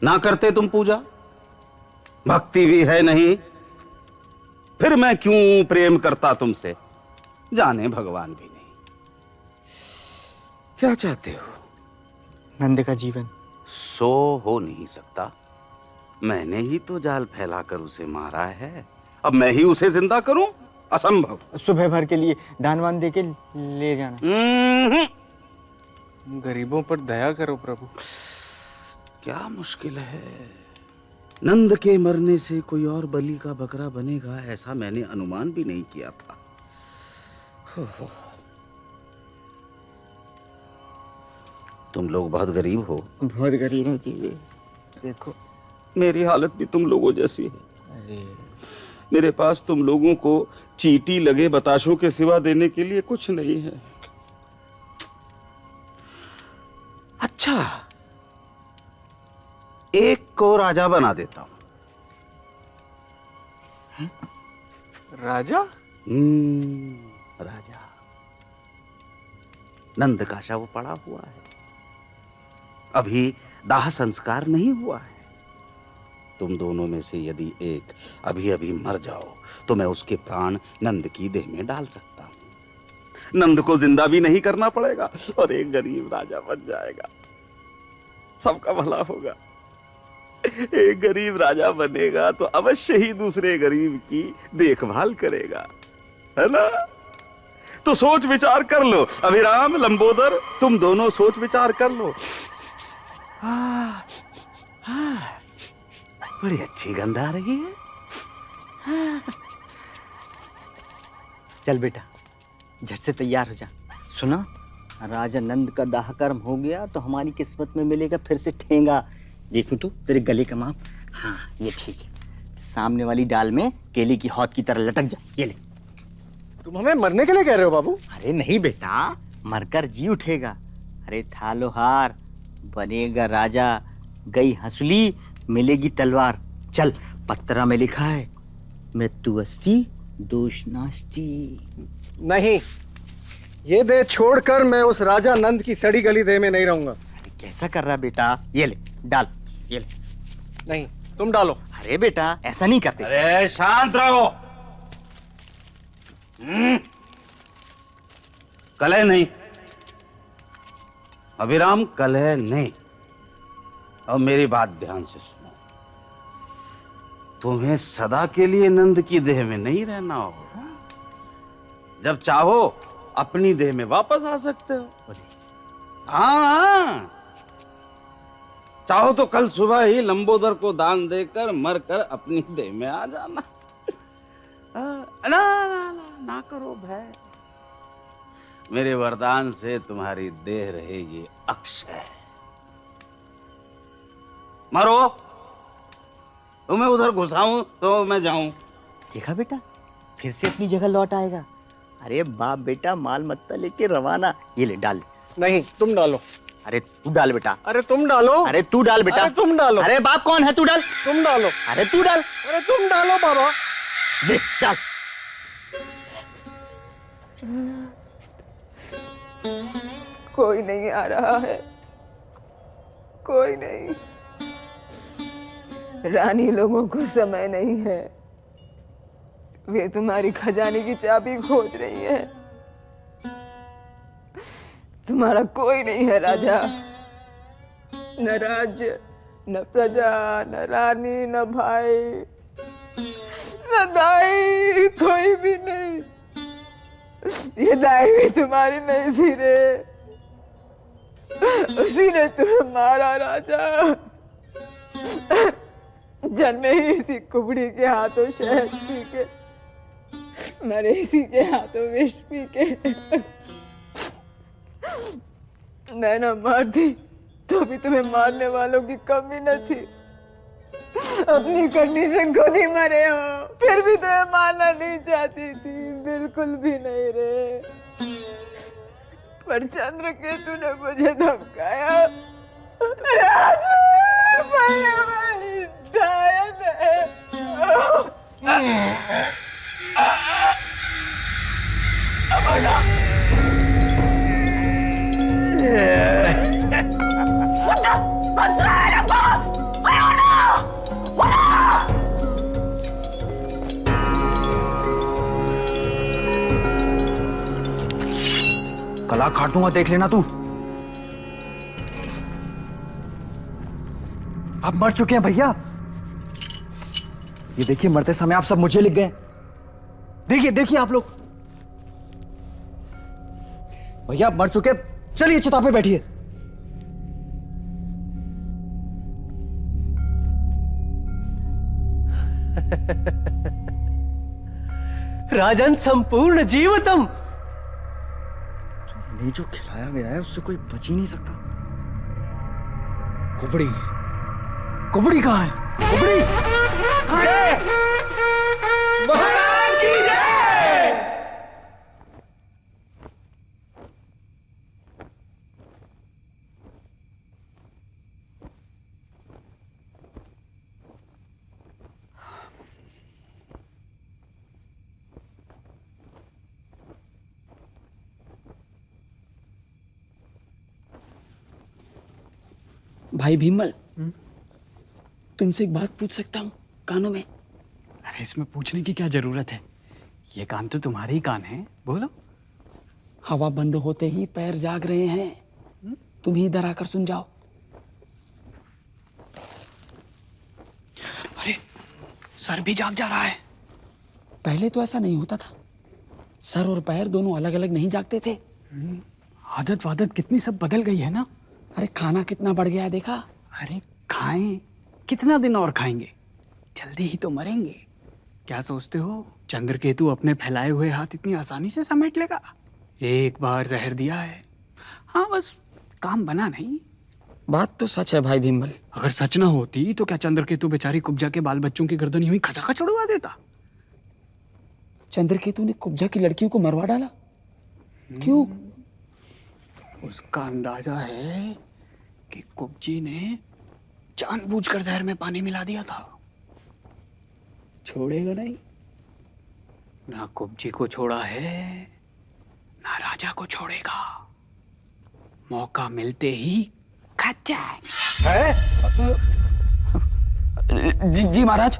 Speaker 1: ना करते तुम पूजा, भक्ति भी है नहीं, फिर मैं क्यों प्रेम करता तुमसे? जाने भगवान भी नहीं। क्या चाहते हो?
Speaker 5: नंद का जीवन।
Speaker 1: सो हो नहीं सकता। मैंने ही तो जाल फैलाकर उसे मारा है, अब मैं ही उसे जिंदा करूं? असंभव।
Speaker 5: सुबह भर के लिए दानवान देके ले जाना।
Speaker 6: गरीबों पर दया करो प्रभु।
Speaker 1: क्या मुश्किल है। नंद के मरने से कोई और बलि का बकरा बनेगा, ऐसा मैंने अनुमान भी नहीं किया था। तुम लोग बहुत गरीब हो।
Speaker 5: बहुत गरीब है जी। देखो
Speaker 1: मेरी हालत भी तुम लोगों जैसी है।
Speaker 5: अरे
Speaker 1: मेरे पास तुम लोगों को चींटी लगे बताशों के सिवा देने के लिए कुछ नहीं है। अच्छा, एक को राजा बना देता हूं।
Speaker 6: राजा?
Speaker 1: राजा। नंद का शव पड़ा हुआ है, अभी दाह संस्कार नहीं हुआ है। तुम दोनों में से यदि एक अभी अभी मर जाओ तो मैं उसके प्राण नंद की देह में डाल सकता हूं। नंद को जिंदा भी नहीं करना पड़ेगा और एक गरीब राजा बन जाएगा। सबका भला होगा। एक गरीब राजा बनेगा तो अवश्य ही दूसरे गरीब की देखभाल करेगा, है ना? तो सोच विचार कर लो। अभिराम, लंबोदर, तुम दोनों सोच विचार कर लो। बड़ी अच्छी गंध आ रही है।
Speaker 5: चल बेटा, झट से तैयार हो जा। सुना, राजा नंद का दाह कर्म हो गया तो हमारी किस्मत में मिलेगा फिर से ठेंगा। देखूं तो तेरे गले का माप। हाँ ये ठीक है। सामने वाली डाल में केले की हौद की तरह लटक जा। ये ले।
Speaker 6: तुम हमें मरने के लिए कह रहे हो बाबू?
Speaker 5: अरे नहीं बेटा, मरकर जी उठेगा। अरे था लोहार, बनेगा राजा, गई हंसुली, मिलेगी तलवार। चल, पत्रा में लिखा है, मृत्यु अस्ति दोष नास्ति।
Speaker 6: नहीं, ये देह छोड़कर मैं उस राजा नंद की सड़ी गली देह में नहीं रहूंगा।
Speaker 5: अरे कैसा कर रहा बेटा? ये ले, डाल, ये ले।
Speaker 6: नहीं, तुम डालो।
Speaker 5: अरे बेटा, ऐसा नहीं करते।
Speaker 1: अरे शांत रहो। कलह नहीं अभिराम, कलह नहीं। और मेरी बात ध्यान से सुनो, तुम्हें सदा के लिए नंद की देह में नहीं रहना होगा। जब चाहो अपनी देह में वापस आ सकते हो। हाँ, चाहो तो कल सुबह ही लंबोदर को दान देकर मरकर अपनी देह में आ जाना। ना ना ना, ना करो भय। मेरे वरदान से तुम्हारी देह रहेगी अक्षय। मरो, तुम्हें उधर घुसाऊं तो मैं जाऊं।
Speaker 5: देखा बेटा, फिर से अपनी जगह लौट आएगा। अरे बाप बेटा, माल मत्ता लेके रवाना। ये ले, डाल।
Speaker 6: नहीं, तुम डालो।
Speaker 5: अरे तू डाल बेटा।
Speaker 6: अरे तुम डालो।
Speaker 5: अरे तू डाल बेटा।
Speaker 6: अरे तुम डालो।
Speaker 5: अरे बाप कौन है? तू डाल।
Speaker 6: तुम डालो।
Speaker 5: अरे तू डाल।
Speaker 6: अरे तुम डालो बाबा।
Speaker 5: ले, डाल।
Speaker 3: कोई नहीं आ रहा है, कोई नहीं। रानी लोगों को समय नहीं है, वे तुम्हारी खजाने की चाबी खोज रही है। तुम्हारा कोई नहीं है राजा, न राज्य, न प्रजा, न रानी, न भाई, न दाई, कोई भी नहीं। ये दाई भी तुम्हारी नहीं थी रे, उसी ने तुम्हें मारा राजा। जन्मे ही इसी कुबड़ी के हाथों शहद पी के, मरे इसी के हाथों विष पी के। मैं न मारती तो भी तुम्हें मारने वालों की कमी न थी। अपनी करनी से खुद ही मरे हो, फिर भी तुम्हें मारना नहीं चाहती थी, बिल्कुल भी नहीं रे। पर चंद्रकेतु ने मुझे धमकाया। राज शायद है।
Speaker 7: गला काटूंगा, देख लेना तू। आप मर चुके हैं भैया। ये देखिए, मरते समय आप सब मुझे लिख गए। देखिए देखिए आप लोग। भैया आप मर चुके, चलिए चिता पे बैठिए।
Speaker 6: राजन संपूर्ण जीवतम।
Speaker 7: नहीं, जो खिलाया गया है उससे कोई बच ही नहीं सकता। कुबड़ी, कुबड़ी कहाँ है? कुबड़ी!
Speaker 6: महाराज की जय।
Speaker 9: भाई भीमल, तुमसे एक बात पूछ सकता हूँ कानों में?
Speaker 11: अरे इसमें पूछने की क्या जरूरत है, ये कान तो तुम्हारे ही कान है, बोलो।
Speaker 9: हवा बंद होते ही पैर जाग रहे हैं, तुम ही इधर आकर सुन जाओ।
Speaker 11: अरे सर भी जाग जा रहा है।
Speaker 9: पहले तो ऐसा नहीं होता था, सर और पैर दोनों अलग अलग नहीं जागते थे।
Speaker 11: आदत वादत कितनी सब बदल गई है ना।
Speaker 9: अरे खाना कितना बढ़ गया है देखा।
Speaker 11: अरे खाएं, कितना दिन और खाएंगे, जल्दी ही तो मरेंगे। क्या सोचते हो चंद्रकेतु अपने फैलाए हुए हाथ इतनी आसानी से समेट लेगा? एक बार जहर दिया है, हाँ बस काम बना नहीं।
Speaker 9: बात तो सच है भाई भीमल।
Speaker 11: अगर सच ना होती तो क्या चंद्रकेतु बेचारी कुब्जा के बाल बच्चों की गर्दन यूं ही खचाखच उड़वा देता?
Speaker 9: चंद्रकेतु ने कुब्जा की लड़कियों को मरवा डाला? क्यों?
Speaker 11: उसका अंदाजा है कि कुब्जी ने जानबूझकर जहर में पानी मिला दिया था। छोड़ेगा नहीं। ना कुब्जी को छोड़ा है, ना राजा को छोड़ेगा। मौका मिलते ही खच जाए।
Speaker 9: जी महाराज।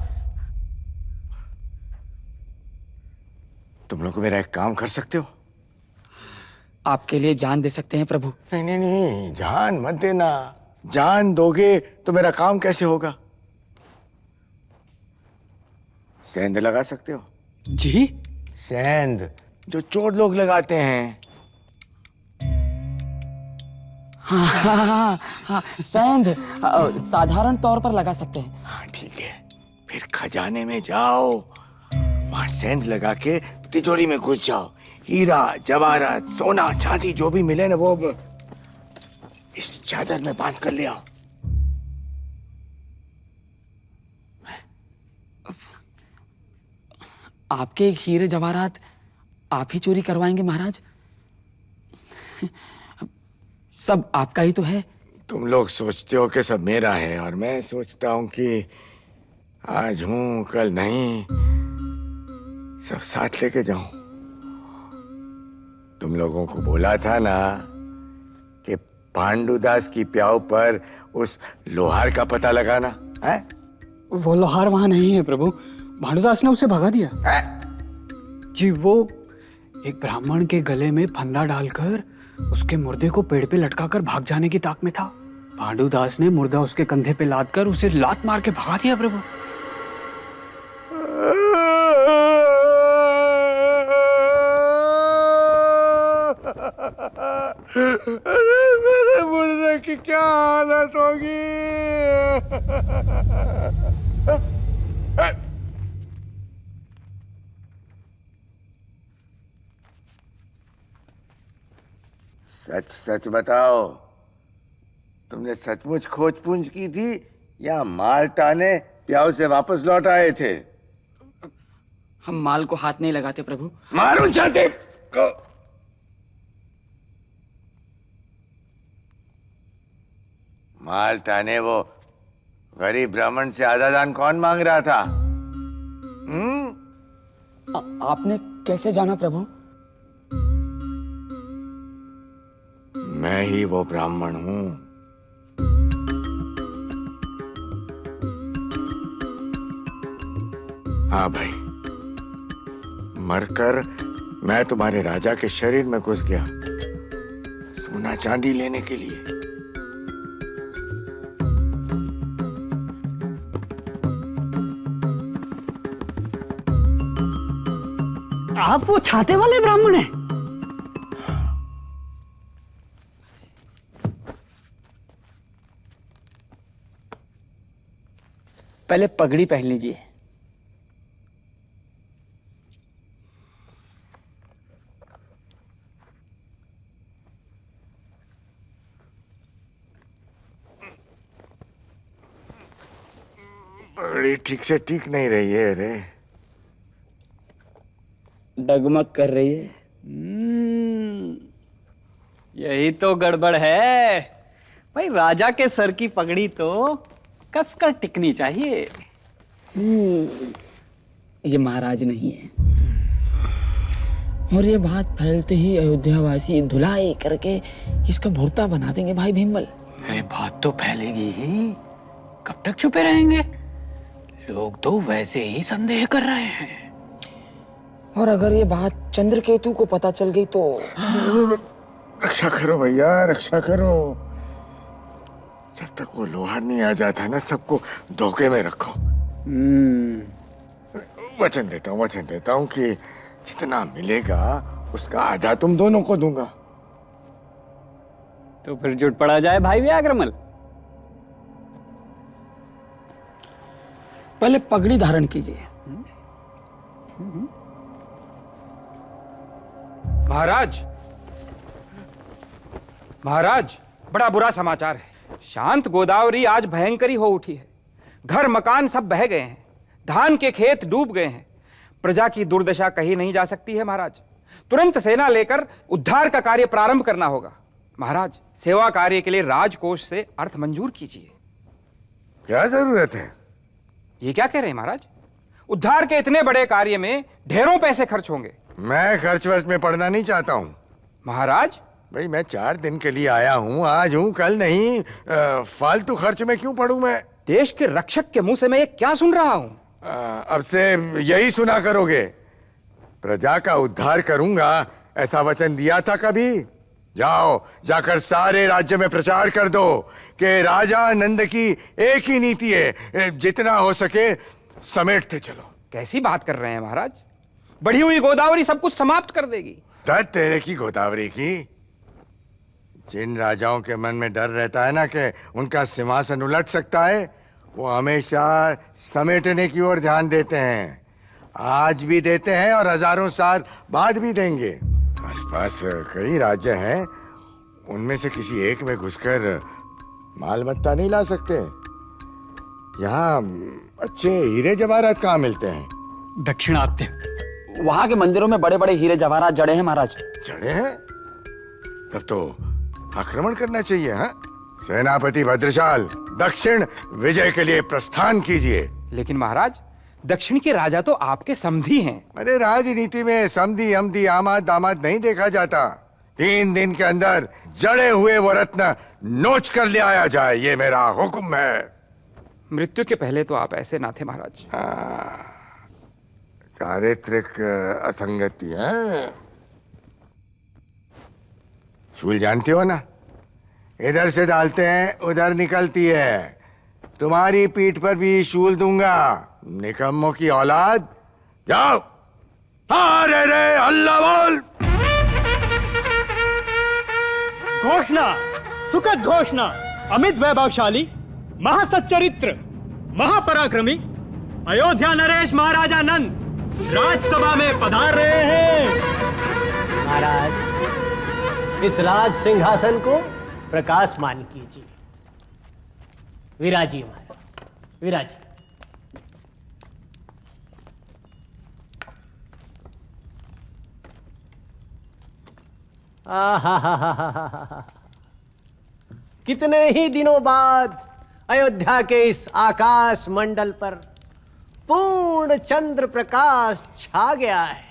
Speaker 5: तुम लोग मेरा एक काम कर सकते हो?
Speaker 9: आपके लिए जान दे सकते हैं प्रभु।
Speaker 5: नहीं नहीं नहीं, जान मत देना। जान दोगे तो मेरा काम कैसे होगा? सेंध लगा सकते हो?
Speaker 11: जी?
Speaker 5: सेंध जो चोर लोग लगाते हैं।
Speaker 9: हाँ, सेंध साधारण तौर पर लगा सकते हैं।
Speaker 5: हाँ ठीक है, फिर खजाने में जाओ, वहां सेंध लगा के तिजोरी में घुस जाओ। हीरा जवाहरात सोना चांदी जो भी मिले ना वो इस चादर में बांध कर ले आओ।
Speaker 9: आपके हीरे जवाहरात आप ही चोरी करवाएंगे महाराज? सब आपका ही तो है।
Speaker 5: तुम लोग सोचते हो कि सब मेरा है और मैं सोचता हूं कि आज हूं कल नहीं, सब साथ लेके जाऊं। तुम लोगों को बोला था ना कि पांडुदास की प्याऊ पर उस लोहार का पता लगाना है।
Speaker 11: वो लोहार वहां नहीं है प्रभु, भानुदास ने उसे भगा दिया। जी वो एक ब्राह्मण के गले में फंदा डालकर उसके मुर्दे को पेड़ पे लटकाकर भाग जाने की ताक में था। भानुदास ने मुर्दा उसके कंधे पे लाद कर उसे लात मार के भगा दिया प्रभु।
Speaker 5: मेरे मुर्दे की क्या हालत होगी? सच सच बताओ, तुमने सचमुच खोज पूंछ की थी या माल टाने प्याऊ से वापस लौट आए थे?
Speaker 9: हम माल को हाथ नहीं लगाते प्रभु।
Speaker 5: मारूं चाहते को। माल टाने वो गरीब ब्राह्मण से आधा दान कौन मांग रहा था?
Speaker 9: आपने कैसे जाना प्रभु?
Speaker 5: मैं ही वो ब्राह्मण हूं। हाँ भाई, मरकर मैं तुम्हारे राजा के शरीर में घुस गया सोना चांदी लेने के लिए।
Speaker 10: आप वो छाते वाले ब्राह्मण हैं?
Speaker 9: पहले पगड़ी पहन लीजिए।
Speaker 5: पगड़ी ठीक से ठीक नहीं रही है रे।
Speaker 9: डगमग कर रही है।
Speaker 8: यही तो गड़बड़ है भाई। राजा के सर की पगड़ी तो कसकर टिकनी चाहिए।
Speaker 9: ये महाराज नहीं है। और ये बात फैलते ही अयोध्यावासी धुलाई करके इसका भुर्ता बना देंगे भाई भीमल।
Speaker 11: अरे बात तो फैलेगी ही, कब तक छुपे रहेंगे? लोग तो वैसे ही संदेह कर रहे हैं।
Speaker 9: और अगर ये बात चंद्रकेतु को पता चल गई तो?
Speaker 5: रक्षा करो भैया, रक्षा करो। जब तक वो लोहार नहीं आ जाता ना, सबको धोखे में रखो। वचन देता हूँ कि जितना मिलेगा उसका आधा तुम दोनों को दूंगा।
Speaker 8: तो फिर जुट पड़ा जाए भाई व्याघ्रमल।
Speaker 9: पहले पगड़ी धारण कीजिए।
Speaker 12: महाराज, महाराज, बड़ा बुरा समाचार है। शांत गोदावरी आज भयंकरी हो उठी है। घर मकान सब बह गए हैं, धान के खेत डूब गए हैं, प्रजा की दुर्दशा कही नहीं जा सकती है महाराज। तुरंत सेना लेकर उद्धार का कार्य प्रारंभ करना होगा। महाराज, सेवा कार्य के लिए राजकोष से अर्थ मंजूर कीजिए।
Speaker 13: क्या जरूरत है?
Speaker 12: ये क्या कह रहे हैं महाराज? उद्धार के इतने बड़े कार्य में ढेरों पैसे खर्च होंगे।
Speaker 13: मैं खर्च वर्च में पड़ना नहीं चाहता हूँ
Speaker 12: महाराज।
Speaker 13: भाई, मैं 4 दिन के लिए आया हूँ, आज हूँ कल नहीं। फालतू खर्च में क्यों पड़ूं मैं?
Speaker 12: देश के रक्षक के मुंह से मैं ये क्या सुन रहा हूँ?
Speaker 13: अब से यही सुना करोगे। प्रजा का उद्धार करूंगा ऐसा वचन दिया था कभी? जाओ, जाकर सारे राज्य में प्रचार कर दो कि राजा नंद की एक ही नीति है, जितना हो सके समेटते चलो।
Speaker 12: कैसी बात कर रहे हैं महाराज? बढ़ी हुई गोदावरी सब कुछ समाप्त कर देगी।
Speaker 13: दत्त तेरे की गोदावरी की। जिन राजाओं के मन में डर रहता है ना कि उनका सिंहासन उलट सकता है, वो हमेशा समेटने की ओर ध्यान देते हैं। आज भी देते हैं और हजारों साल बाद भी देंगे। आसपास कई राज्य हैं, उनमें से किसी एक में घुसकर माल मत्ता नहीं ला सकते। यहाँ अच्छे हीरे जवाहरात कहाँ मिलते हैं?
Speaker 11: दक्षिणात्य।
Speaker 9: वहां के मंदिरों में बड़े बड़े हीरे जवाहरात जड़े हैं महाराज।
Speaker 13: जड़े हैं? तब तो आक्रमण करना चाहिए। हाँ, सेनापति भद्रशाल, दक्षिण विजय के लिए प्रस्थान कीजिए।
Speaker 12: लेकिन महाराज, दक्षिण के राजा तो आपके समधी हैं।
Speaker 13: अरे, राजनीति में समधी अमधी आमाद दामाद नहीं देखा जाता। 3 दिन के अंदर जड़े हुए वो रत्न नोच कर ले आया जाए, ये मेरा हुक्म है।
Speaker 12: मृत्यु के पहले तो आप ऐसे ना थे महाराज।
Speaker 13: चारित्रिक असंगति है। शूल जानते हो ना, इधर से डालते हैं उधर निकलती है। तुम्हारी पीठ पर भी शूल दूंगा, निकम्मों की औलाद। जाओ, अरे रे अल्लाह बोल।
Speaker 2: घोषणा, सुखद घोषणा। अमित वैभवशाली, महासच्चरित्र, महापराक्रमी अयोध्या नरेश महाराजा नंद राजसभा में पधार रहे हैं।
Speaker 6: महाराज, इस राज सिंहासन को प्रकाशमान कीजिए। विराजिए महाराज, विराजिए। कितने ही दिनों बाद अयोध्या के इस आकाश मंडल पर पूर्ण चंद्र प्रकाश छा गया है।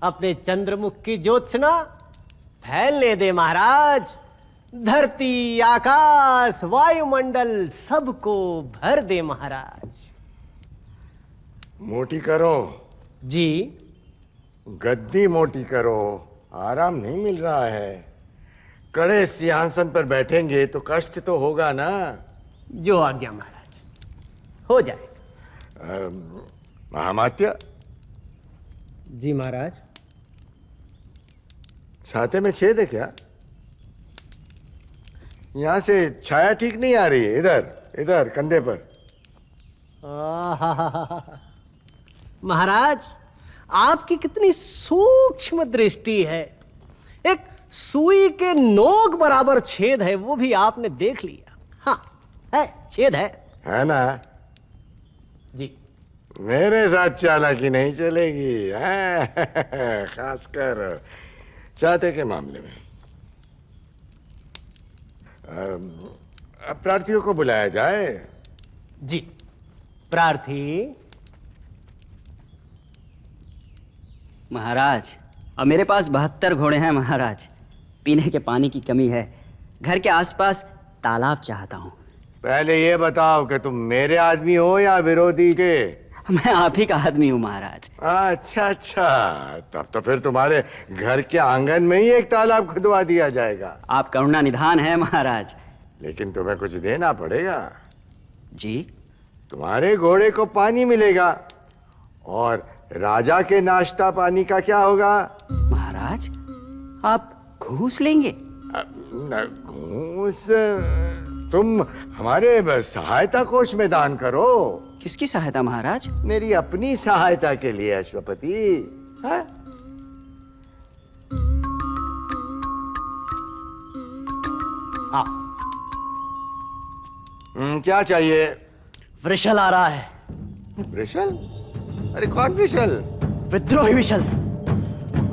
Speaker 6: अपने चंद्रमुख की ज्योत्सना फैलने दे महाराज। धरती, आकाश, वायुमंडल सबको भर दे महाराज।
Speaker 13: मोटी करो
Speaker 6: जी।
Speaker 13: गद्दी मोटी करो, आराम नहीं मिल रहा है। कड़े सिंहासन पर बैठेंगे तो कष्ट तो होगा ना।
Speaker 6: जो आज्ञा महाराज, हो जाए।
Speaker 13: महामात्य।
Speaker 6: जी महाराज।
Speaker 13: छाते में छेद है क्या? यहां से छाया ठीक नहीं आ रही है। इधर इधर कंधे पर।
Speaker 6: महाराज, आपकी कितनी सूक्ष्म दृष्टि है। एक सुई के नोक बराबर छेद है, वो भी आपने देख लिया। हाँ, है, छेद है
Speaker 13: ना?
Speaker 6: जी।
Speaker 13: मेरे साथ चालाकी नहीं चलेगी, खासकर चाहते के मामले में। अब प्रार्थियों को बुलाया जाए।
Speaker 6: जी। प्रार्थी।
Speaker 10: महाराज, अब मेरे पास 72 घोड़े हैं महाराज। पीने के पानी की कमी है। घर के आसपास तालाब चाहता हूँ।
Speaker 13: पहले ये बताओ कि तुम मेरे आदमी हो या विरोधी के?
Speaker 10: मैं आप ही का आदमी हूँ महाराज।
Speaker 13: अच्छा अच्छा, तब तो फिर तुम्हारे घर के आंगन में ही एक तालाब खुदवा दिया जाएगा।
Speaker 10: आप करुणा निधान है महाराज।
Speaker 13: लेकिन तुम्हें कुछ देना पड़ेगा।
Speaker 10: जी?
Speaker 13: तुम्हारे घोड़े को पानी मिलेगा, और राजा के नाश्ता पानी का क्या होगा?
Speaker 10: महाराज, आप घूस लेंगे?
Speaker 13: घूस? तुम हमारे सहायता कोष में दान करो।
Speaker 10: किसकी सहायता महाराज?
Speaker 13: मेरी अपनी सहायता के लिए अश्वपति। हाँ? क्या चाहिए?
Speaker 6: वृषल आ रहा है।
Speaker 13: वृषल? अरे कौन विशल?
Speaker 10: विद्रोही विशल,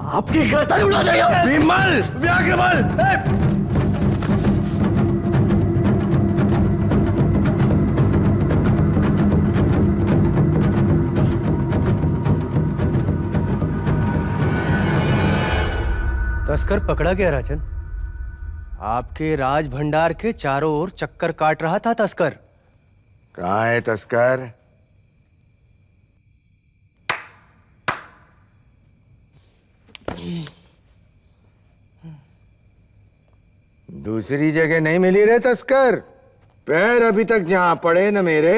Speaker 10: आपकी गर्दन उड़ा देगा।
Speaker 13: विमल, व्याघ्रमल,
Speaker 6: तस्कर पकड़ा गया राजन। आपके राज भंडार के चारों ओर चक्कर काट रहा था तस्कर।
Speaker 13: कहाँ है तस्कर? दूसरी जगह नहीं मिली रे तस्कर? पैर अभी तक जहां पड़े न मेरे,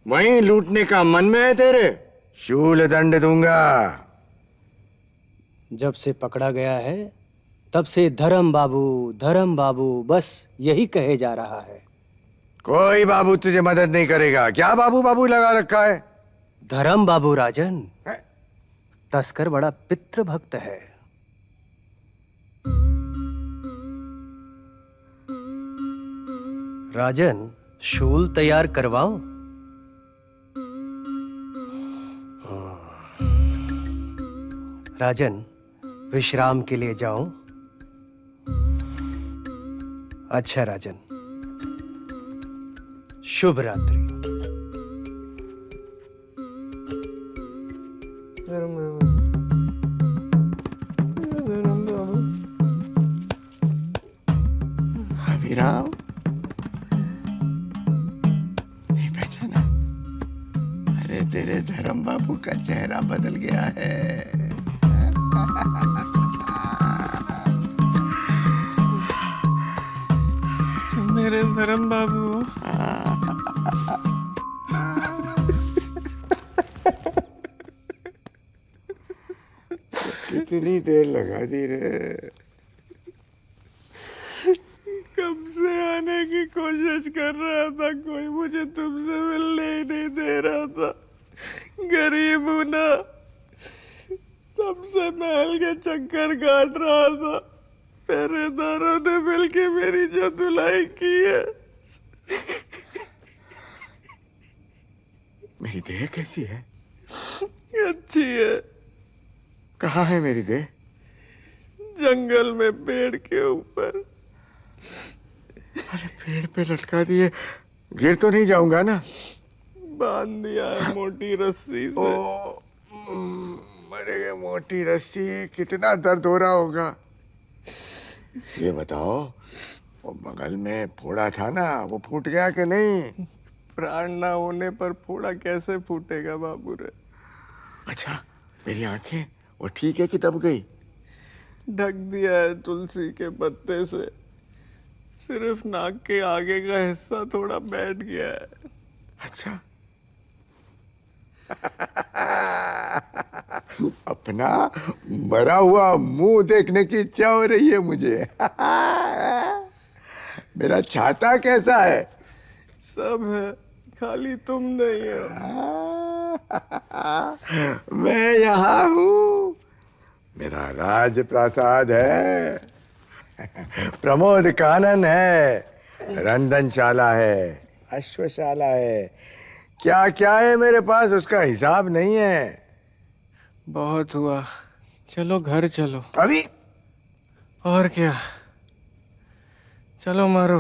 Speaker 13: वहीं लूटने का मन में है तेरे? शूल दंड दूंगा।
Speaker 6: जब से पकड़ा गया है तब से धर्म बाबू बस यही कहे जा रहा है।
Speaker 13: कोई बाबू तुझे मदद नहीं करेगा। क्या बाबू बाबू लगा रखा है?
Speaker 6: धर्म बाबू राजन, तस्कर बड़ा पितृ भक्त है। राजन, शूल तैयार करवाऊं? राजन, विश्राम के लिए जाऊं? अच्छा राजन, शुभ रात्रि।
Speaker 13: अभिराम, नहीं पहचाना? अरे तेरे धर्म बाबू का चेहरा बदल गया है।
Speaker 6: मेरे धर्म बाबू,
Speaker 13: कितनी देर लगा दी रे?
Speaker 6: कब से आने की कोशिश कर रहा था, कोई मुझे तुमसे मिलने ही नहीं दे रहा था। गरीब हूं ना, तब से महल के चक्कर काट रहा था। पहरेदारों ने मिलके मेरी जो धुलाई की है।
Speaker 13: मेरी देह कैसी है?
Speaker 6: अच्छी है।
Speaker 13: कहाँ है मेरी देह?
Speaker 6: जंगल में पेड़ के ऊपर।
Speaker 13: अरे पेड़ पे लटका दिए, गिर तो नहीं जाऊंगा ना?
Speaker 6: बांध दिया है मोटी रस्सी से।
Speaker 13: मरे मोटी रस्सी, कितना दर्द हो रहा होगा। ये बताओ, वो बगल में फोड़ा था ना, वो फूट गया कि नहीं?
Speaker 6: प्राण ना होने पर फोड़ा कैसे फूटेगा बाबू रे?
Speaker 13: अच्छा, मेरी आंखें वो ठीक है कि दब गई?
Speaker 6: ढक दिया है तुलसी के पत्ते से। सिर्फ नाक के आगे का हिस्सा थोड़ा बैठ गया है।
Speaker 13: अच्छा। अपना मरा हुआ मुंह देखने की इच्छा हो रही है मुझे। मेरा छाता कैसा है?
Speaker 6: सब है, खाली तुम नहीं हो।
Speaker 13: मैं यहाँ हूँ। मेरा राज प्रासाद है, प्रमोद कानन है, रंधनशाला है, अश्वशाला है, क्या क्या है मेरे पास, उसका हिसाब नहीं है।
Speaker 6: बहुत हुआ, चलो घर चलो।
Speaker 13: अभी?
Speaker 6: और क्या, चलो मारो,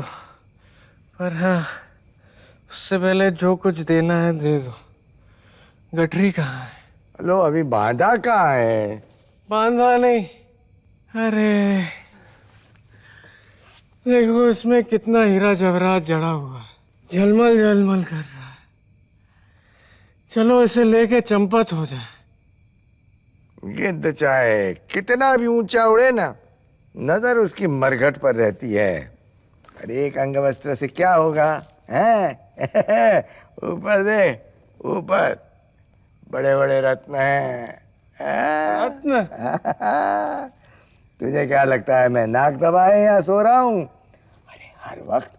Speaker 6: पर हाँ उससे पहले जो कुछ देना है दे दो। गठरी कहाँ है?
Speaker 13: लो, अभी बांधा कहाँ है?
Speaker 6: बांधा नहीं। अरे देखो इसमें कितना हीरा जवाहरात जड़ा हुआ है, झलमल झलमल कर रहा है। चलो इसे लेके चंपत हो जाए।
Speaker 13: गिद्ध चाहे कितना भी ऊंचा उड़े ना, नजर उसकी मरघट पर रहती है। अरे एक अंगवस्त्र से क्या होगा, हैं? ऊपर दे, ऊपर बड़े बड़े रत्न हैं।
Speaker 6: रत्न?
Speaker 13: तुझे क्या लगता है मैं नाक दबाए यहाँ सो रहा हूँ? अरे हर वक्त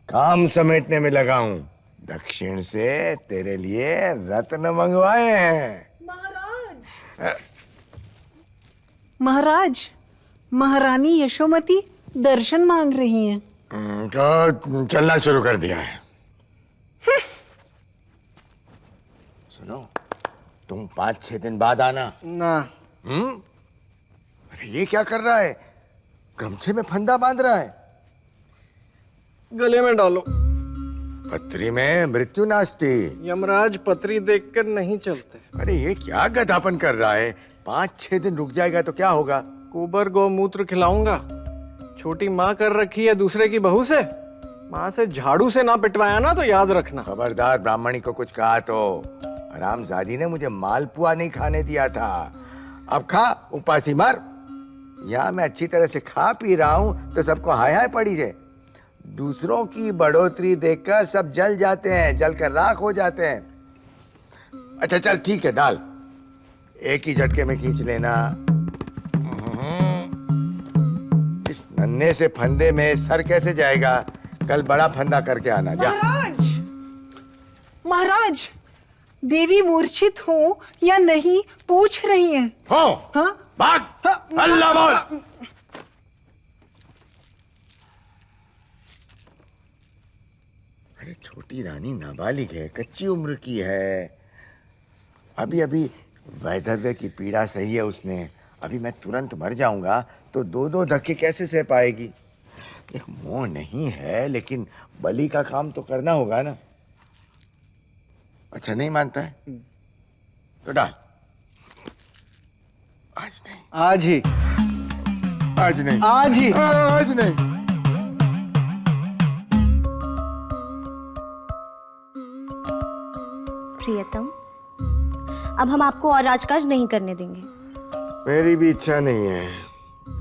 Speaker 13: काम समेटने में लगा हूँ। दक्षिण से तेरे लिए रत्न मंगवाए हैं।
Speaker 14: महाराज, महारानी यशोमती दर्शन मांग रही हैं।
Speaker 13: तो चलना शुरू कर दिया है। सुनो, तुम 5-6 दिन बाद आना।
Speaker 6: ना।
Speaker 13: अरे ये क्या कर रहा है? गमछे में फंदा बांध रहा है।
Speaker 6: गले में डालो।
Speaker 13: पत्री में मृत्यु नास्ती।
Speaker 6: यमराज पत्री देखकर नहीं चलते।
Speaker 13: अरे ये क्या गधापन कर रहा है? 5-6 दिन रुक जाएगा तो क्या होगा?
Speaker 6: गोबर गौमूत्र खिलाऊंगा। छोटी माँ कर रखी है दूसरे की बहू से। माँ से झाड़ू से ना पिटवाया ना तो याद रखना।
Speaker 13: खबरदार, ब्राह्मणी को कुछ कहा तो। हरामजादी ने मुझे मालपुआ नहीं खाने दिया था। अब खा, उपासी मर। यहाँ मैं अच्छी तरह से खा पी रहा हूँ तो सबको हाय हाय पड़ी है। दूसरों की बढ़ोतरी देखकर सब जल जाते हैं, जलकर राख हो जाते हैं। अच्छा चल ठीक है, डाल। एक ही झटके में खींच लेना। इस नन्हे से फंदे में सर कैसे जाएगा? कल बड़ा फंदा करके आना। जा।
Speaker 14: महाराज, महाराज, देवी मूर्छित हो या नहीं पूछ रही हैं।
Speaker 13: हो।
Speaker 14: हाँ?
Speaker 13: भाग। अल्लाह बोल। अरे छोटी रानी नाबालिग है, कच्ची उम्र की है। अभी अभी वैधव्य की पीड़ा सही है उसने। अभी मैं तुरंत मर जाऊंगा तो 2-2 धक्के कैसे सह पाएगी? देख, मोह नहीं है लेकिन बलि का काम तो करना होगा ना। अच्छा नहीं मानता है तो डाल। आज नहीं।
Speaker 6: आज ही।
Speaker 13: आज नहीं।
Speaker 6: आज ही।
Speaker 13: आज नहीं।
Speaker 4: प्रियतम, अब हम आपको और राजकाज नहीं करने देंगे।
Speaker 13: मेरी भी इच्छा नहीं है।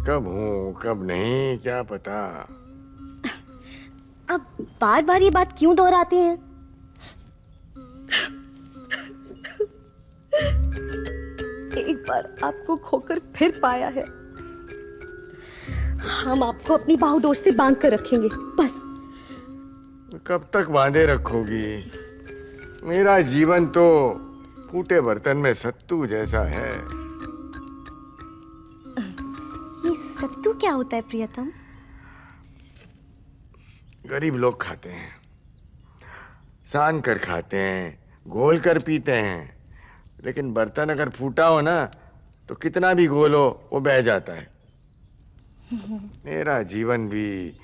Speaker 13: कब हूँ कब नहीं क्या पता।
Speaker 4: अब बार बार ये बात क्यों दोहराते हैं? एक बार आपको खोकर फिर पाया है। हम आपको अपनी बाहुडोर से बांध कर रखेंगे, बस।
Speaker 13: कब तक बांधे रखोगी? मेरा जीवन तो फूटे बर्तन में सत्तू जैसा है।
Speaker 4: ये सत्तू क्या होता है प्रियतम?
Speaker 13: गरीब लोग खाते हैं, सान कर खाते हैं, घोल कर पीते हैं। लेकिन बर्तन अगर फूटा हो ना तो कितना भी घोलो वो बह जाता है। मेरा जीवन भी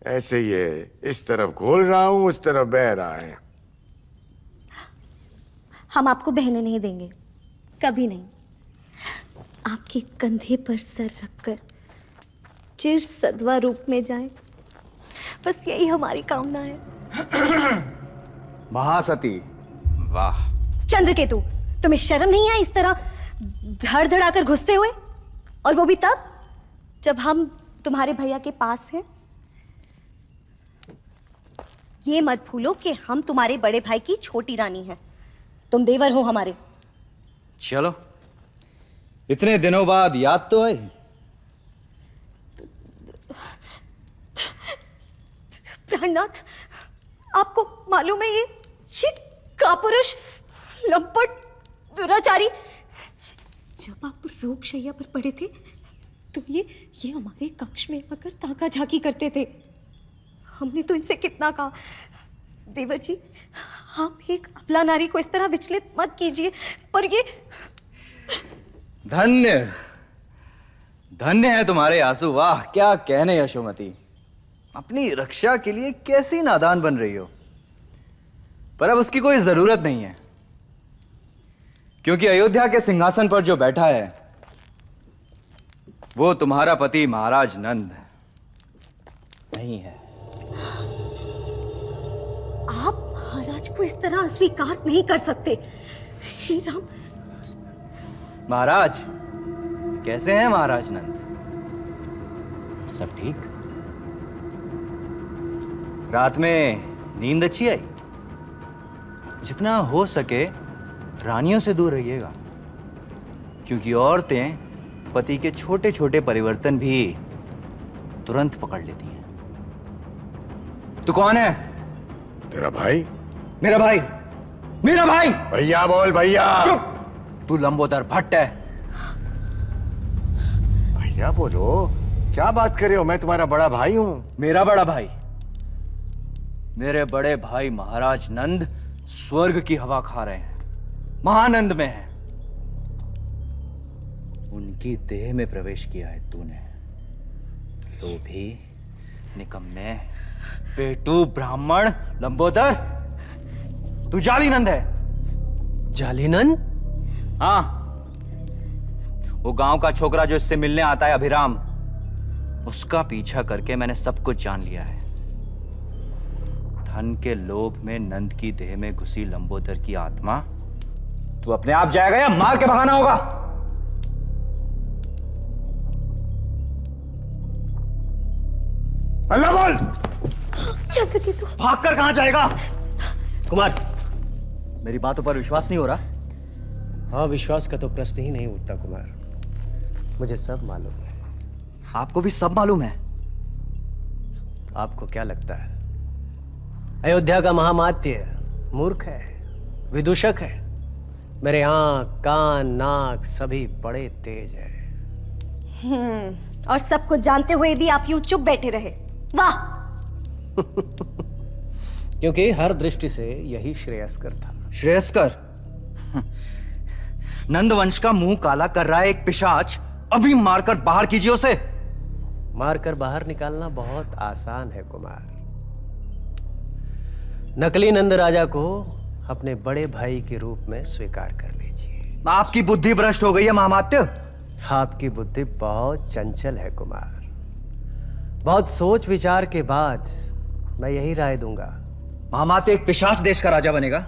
Speaker 13: ऐसे ही है। इस तरफ घोल रहा हूं, उस तरफ बह रहा है।
Speaker 4: हम आपको बहने नहीं देंगे, कभी नहीं। आपके कंधे पर सर रखकर चिर सदवा रूप में जाए, बस यही हमारी कामना है।
Speaker 7: महासती।
Speaker 1: वाह।
Speaker 4: चंद्रकेतु, तुम्हें शर्म नहीं है इस तरह धड़ धड़ाकर घुसते हुए? और वो भी तब जब हम तुम्हारे भैया के पास हैं। ये मत भूलो कि हम तुम्हारे बड़े भाई की छोटी रानी हैं। तुम देवर हो हमारे।
Speaker 7: चलो, इतने दिनों बाद याद तो आई।
Speaker 4: प्राणनाथ, आपको मालूम है ये कापुरुष, लंपट, दुराचारी, जब आप रोगशैया पर पड़े थे तो ये हमारे कक्ष में आकर ताका झाकी करते थे। हमने तो इनसे कितना कहा, देवर जी आप एक अबला नारी को इस तरह विचलित मत कीजिए, पर ये।
Speaker 7: धन्य धन्य है तुम्हारे आंसू। वाह क्या कहने यशोमती। अपनी रक्षा के लिए कैसी नादान बन रही हो। पर अब उसकी कोई जरूरत नहीं है, क्योंकि अयोध्या के सिंहासन पर जो बैठा है वो तुम्हारा पति महाराज नंद नहीं है।
Speaker 4: आप महाराज को इस तरह अस्वीकार नहीं कर सकते। हे राम।
Speaker 7: महाराज कैसे हैं महाराज नंद? सब ठीक? रात में नींद अच्छी आई? जितना हो सके रानियों से दूर रहिएगा, क्योंकि औरतें पति के छोटे छोटे परिवर्तन भी तुरंत पकड़ लेती हैं। तू कौन है?
Speaker 13: तेरा भाई।
Speaker 7: मेरा भाई? मेरा भाई?
Speaker 13: भैया बोल भैया।
Speaker 7: चुप। तू लंबोदर भट्ट है।
Speaker 13: भैया बोलो, क्या बात कर रहे हो? मैं तुम्हारा बड़ा भाई हूं।
Speaker 7: मेरा बड़ा भाई? मेरे बड़े भाई महाराज नंद स्वर्ग की हवा खा रहे हैं, महानंद में है। जिनकी देह में प्रवेश किया है तूने, तो भी निकम्मे, पेटू, ब्राह्मण, लंबोदर, तू जालीनंद है।
Speaker 6: जालीनंद?
Speaker 7: हाँ, वो गांव का छोकरा जो इससे मिलने आता है, अभिराम, उसका पीछा करके मैंने सब कुछ जान लिया है। धन के लोभ में नंद की देह में घुसी लंबोदर की आत्मा तू अपने आप जाएगा या मार के भगाना होगा?
Speaker 13: अल्लाह बोल।
Speaker 4: चंद्रकेतु,
Speaker 7: भागकर कहां जाएगा? कुमार, मेरी बातों पर विश्वास नहीं हो रहा?
Speaker 6: हाँ, विश्वास का तो प्रश्न ही नहीं उठता कुमार। मुझे सब मालूम है।
Speaker 7: आपको भी सब मालूम है?
Speaker 6: आपको क्या लगता है अयोध्या का महामात्य मूर्ख है, विदूषक है? मेरे आंख, कान, नाक सभी बड़े तेज है।
Speaker 4: और सब कुछ जानते हुए भी आप यूं चुप बैठे रहे, वाह!
Speaker 6: क्योंकि हर दृष्टि से यही श्रेयस्कर था।
Speaker 7: श्रेयस्कर? नंद वंश का मुंह काला कर रहा है एक पिशाच, अभी मारकर बाहर कीजिए उसे।
Speaker 6: मारकर बाहर निकालना बहुत आसान है कुमार। नकली नंद राजा को अपने बड़े भाई के रूप में स्वीकार कर लीजिए।
Speaker 7: आपकी बुद्धि भ्रष्ट हो गई है महामात्य।
Speaker 6: आपकी बुद्धि बहुत चंचल है कुमार। बहुत सोच विचार के बाद मैं यही राय दूंगा।
Speaker 7: महामात्य एक पिशाच देश का राजा बनेगा?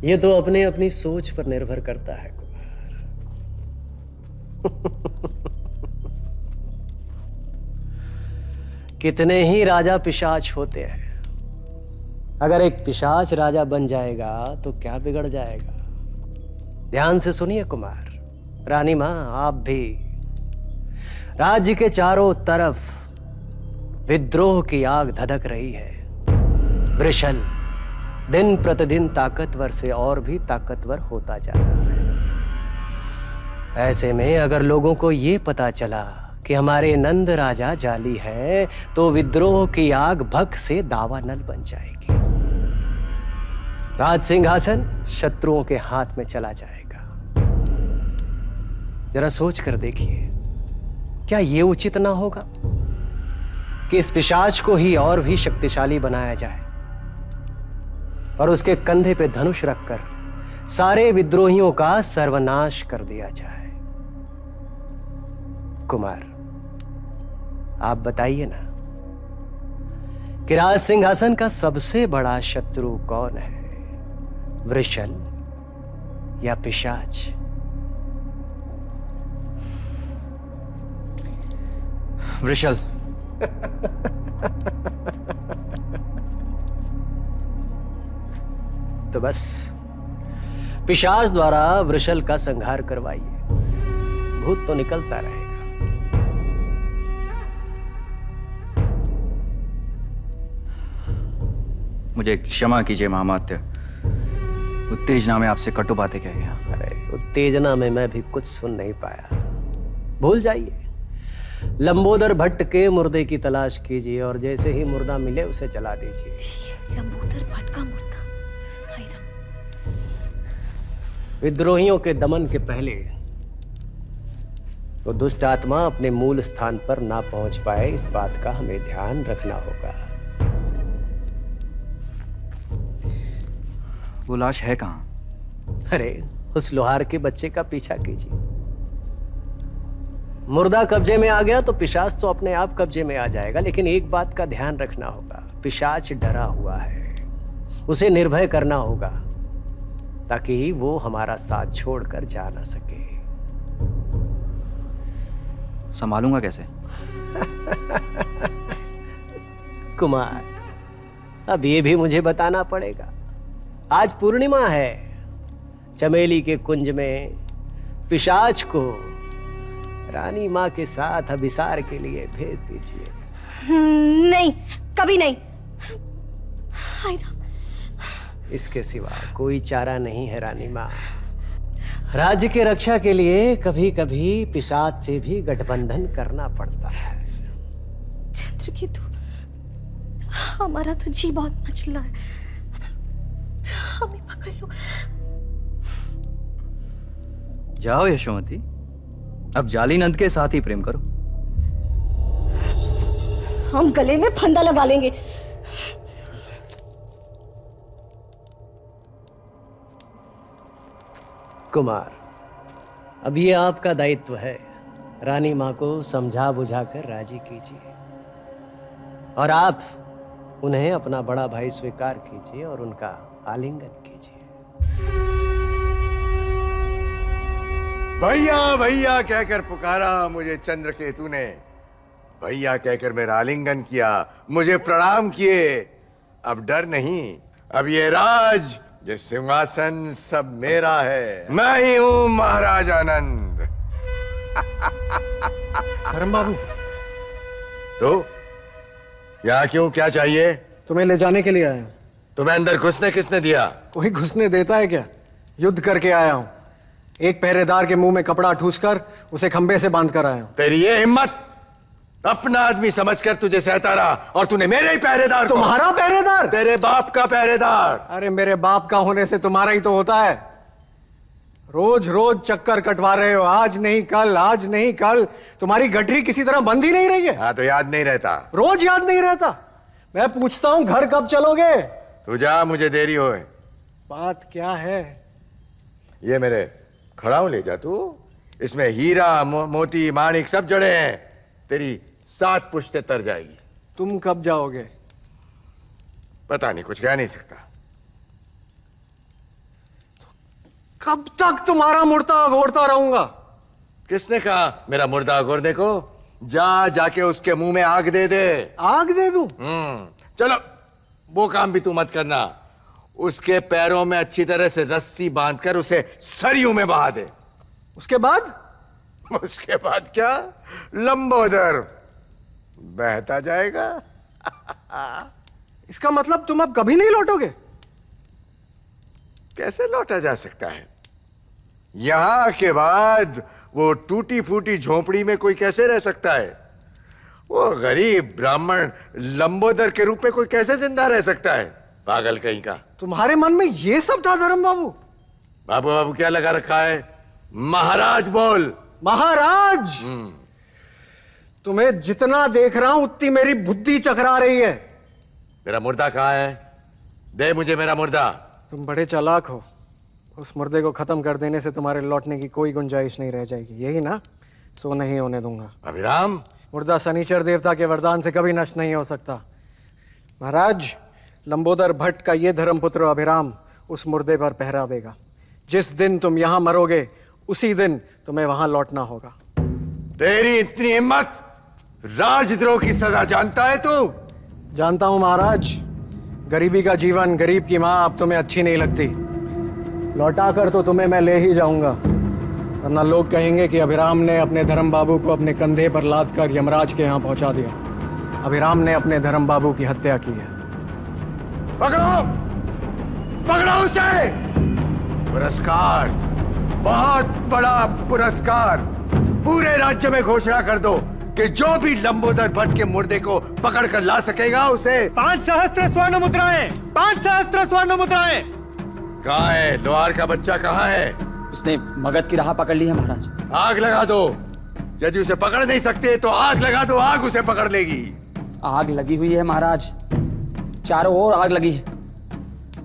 Speaker 6: यह तो अपने अपनी सोच पर निर्भर करता है कुमार। कितने ही राजा पिशाच होते हैं। अगर एक पिशाच राजा बन जाएगा तो क्या बिगड़ जाएगा? ध्यान से सुनिए कुमार। रानी मां, आप भी। राज्य के चारों तरफ विद्रोह की आग धधक रही है। वृषल दिन प्रतिदिन ताकतवर से और भी ताकतवर होता जा रहा है। ऐसे में अगर लोगों को ये पता चला कि हमारे नंद राजा जाली है, तो विद्रोह की आग भक से दावानल बन जाएगी। राज सिंहासन शत्रुओं के हाथ में चला जाएगा। जरा सोच कर देखिए, क्या यह उचित ना होगा कि इस पिशाच को ही और भी शक्तिशाली बनाया जाए और उसके कंधे पे धनुष रखकर सारे विद्रोहियों का सर्वनाश कर दिया जाए? कुमार, आप बताइए ना कि राज सिंहासन का सबसे बड़ा शत्रु कौन है? वृषल या पिशाच?
Speaker 7: वृषल।
Speaker 6: तो बस पिशाच द्वारा वृषल का संहार करवाइए, भूत तो निकलता रहेगा।
Speaker 7: मुझे क्षमा कीजिए महामात्य, उत्तेजना में आपसे कटु बातें कह गया।
Speaker 6: अरे उत्तेजना में मैं भी कुछ सुन नहीं पाया। भूल जाइए। लंबोदर भट्ट के मुर्दे की तलाश कीजिए और जैसे ही मुर्दा मिले उसे जला दीजिए।
Speaker 4: लंबोदर भट्ट का मुर्दा? हाय राम।
Speaker 6: विद्रोहियों के दमन के पहले वो दुष्ट आत्मा अपने मूल स्थान पर ना पहुंच पाए, इस बात का हमें ध्यान रखना होगा।
Speaker 7: वो लाश है कहां?
Speaker 6: अरे उस लोहार के बच्चे का पीछा कीजिए। मुर्दा कब्जे में आ गया तो पिशाच तो अपने आप कब्जे में आ जाएगा, लेकिन एक बात का ध्यान रखना होगा, पिशाच डरा हुआ है। उसे निर्भय करना होगा ताकि वो हमारा साथ छोड़कर जा ना सके।
Speaker 7: संभालूंगा कैसे?
Speaker 6: कुमार, अब ये भी मुझे बताना पड़ेगा। आज पूर्णिमा है। चमेली के कुंज में पिशाच को रानी मां के साथ अभिसार के लिए भेज दीजिए।
Speaker 4: नहीं, कभी नहीं। हाय राम।
Speaker 6: इसके सिवा कोई चारा नहीं है रानी मां। राज्य के रक्षा के लिए कभी कभी पिशाच से भी गठबंधन करना पड़ता है।
Speaker 4: चंद्रकेतु, हमारा तो जी बहुत मचला है, हमें पकड़ लो।
Speaker 7: जाओ यशोमती, अब जाली नंद के साथ ही प्रेम करो।
Speaker 4: हम गले में फंदा लगा लेंगे।
Speaker 6: कुमार, अब ये आपका दायित्व है, रानी माँ को समझा बुझाकर राजी कीजिए और आप उन्हें अपना बड़ा भाई स्वीकार कीजिए और उनका आलिंगन कीजिए।
Speaker 13: भैया भैया कहकर पुकारा मुझे चंद्रकेतु ने, भैया कहकर मेरा आलिंगन किया, मुझे प्रणाम किए। अब डर नहीं, अब ये राज, ये सिंहासन सब मेरा है। मैं ही हूं महाराज आनंद।
Speaker 6: धर्म बाबू,
Speaker 13: तो यहाँ क्यों, क्या चाहिए?
Speaker 6: तुम्हें ले जाने के लिए आया हूं।
Speaker 13: तुम्हें अंदर घुसने किसने दिया?
Speaker 6: कोई घुसने देता है क्या? युद्ध करके आया हूं। एक पहरेदार के मुंह में कपड़ा ठूसकर उसे खंबे से बांध कर आया हूं।
Speaker 13: तेरी ये हिम्मत! अपना आदमी समझकर तुझे सहता रहा और तूने मेरे ही पहरेदार को।
Speaker 6: तुम्हारा पहरेदार?
Speaker 13: तेरे बाप का पहरेदार।
Speaker 6: अरे मेरे बाप का होने से तुम्हारा ही तो होता है। रोज रोज चक्कर कटवा रहे हो, आज नहीं कल, आज नहीं कल। तुम्हारी गठरी किसी तरह बंद ही नहीं रही है।
Speaker 13: हाँ तो याद नहीं रहता?
Speaker 6: रोज याद नहीं रहता। मैं पूछता हूं घर कब चलोगे?
Speaker 13: तू जा, मुझे देरी होए।
Speaker 6: बात क्या है?
Speaker 13: ये मेरे खड़ाऊ ले जा तू, इसमें हीरा मोती माणिक सब जड़े हैं, तेरी 7 पुश्तें तर जाएगी।
Speaker 6: तुम कब जाओगे?
Speaker 13: पता नहीं, कुछ कह नहीं सकता।
Speaker 6: कब तक तुम्हारा मुर्दा अघोरता रहूंगा?
Speaker 13: किसने कहा मेरा मुर्दा अघोरने को? जा, जाके उसके मुंह में आग दे दे।
Speaker 6: आग दे दूं?
Speaker 13: चलो, वो काम भी तू मत करना। उसके पैरों में अच्छी तरह से रस्सी बांधकर उसे सरयू में बहा दे।
Speaker 6: उसके बाद?
Speaker 13: उसके बाद क्या? लंबोदर बहता जाएगा।
Speaker 6: इसका मतलब तुम अब कभी नहीं लौटोगे?
Speaker 13: कैसे लौटा जा सकता है? यहां के बाद वो टूटी फूटी झोपड़ी में कोई कैसे रह सकता है? वो गरीब ब्राह्मण लंबोदर के रूप में कोई कैसे जिंदा रह सकता है? पागल कहीं का।
Speaker 6: तुम्हारे मन में ये सब था धर्म बाबू?
Speaker 13: बाबू बाबू क्या लगा रखा है? महाराज बोल।
Speaker 6: महाराज, तुम्हें जितना देख रहा हूं उतनी मेरी बुद्धि चकरा रही है।
Speaker 13: मेरा मुर्दा कहाँ है? दे मुझे मेरा मुर्दा।
Speaker 6: तुम बड़े चालाक हो। उस मुर्दे को खत्म कर देने से तुम्हारे लौटने की कोई गुंजाइश नहीं रह जाएगी, यही ना? सो नहीं होने दूंगा।
Speaker 13: अभिराम,
Speaker 6: मुर्दा शनिचर देवता के वरदान से कभी नष्ट नहीं हो सकता। महाराज, लंबोदर भट्ट का ये धर्मपुत्र अभिराम उस मुर्दे पर पहरा देगा। जिस दिन तुम यहां मरोगे उसी दिन तुम्हें वहां लौटना होगा।
Speaker 13: तेरी इतनी हिम्मत! राजद्रोह की सजा जानता है तू?
Speaker 6: जानता हूं महाराज। गरीबी का जीवन, गरीब की मां अब तुम्हें अच्छी नहीं लगती। लौटा कर तो तुम्हें मैं ले ही जाऊंगा, वरना लोग कहेंगे कि अभिराम ने अपने धर्म बाबू को अपने कंधे पर लाद कर यमराज के यहां पहुंचा दिया। अभिराम ने अपने धर्म बाबू की हत्या की है।
Speaker 13: पकड़ो! पकड़ो उसे! पुरस्कार, बहुत बड़ा पुरस्कार। पूरे राज्य में घोषणा कर दो कि जो भी लंबोदर भट्ट के मुर्दे को पकड़ कर ला सकेगा उसे
Speaker 2: 5 सहस्त्र स्वर्ण मुद्राएं, 5 सहस्त्र स्वर्ण मुद्राएं।
Speaker 13: कहाँ है लोहार का बच्चा? कहाँ है?
Speaker 9: उसने मगध की राह पकड़ ली है महाराज।
Speaker 13: आग लगा दो। यदि उसे पकड़ नहीं सकते तो आग लगा दो, आग उसे पकड़ लेगी।
Speaker 9: आग लगी हुई है महाराज, चारों ओर आग लगी है।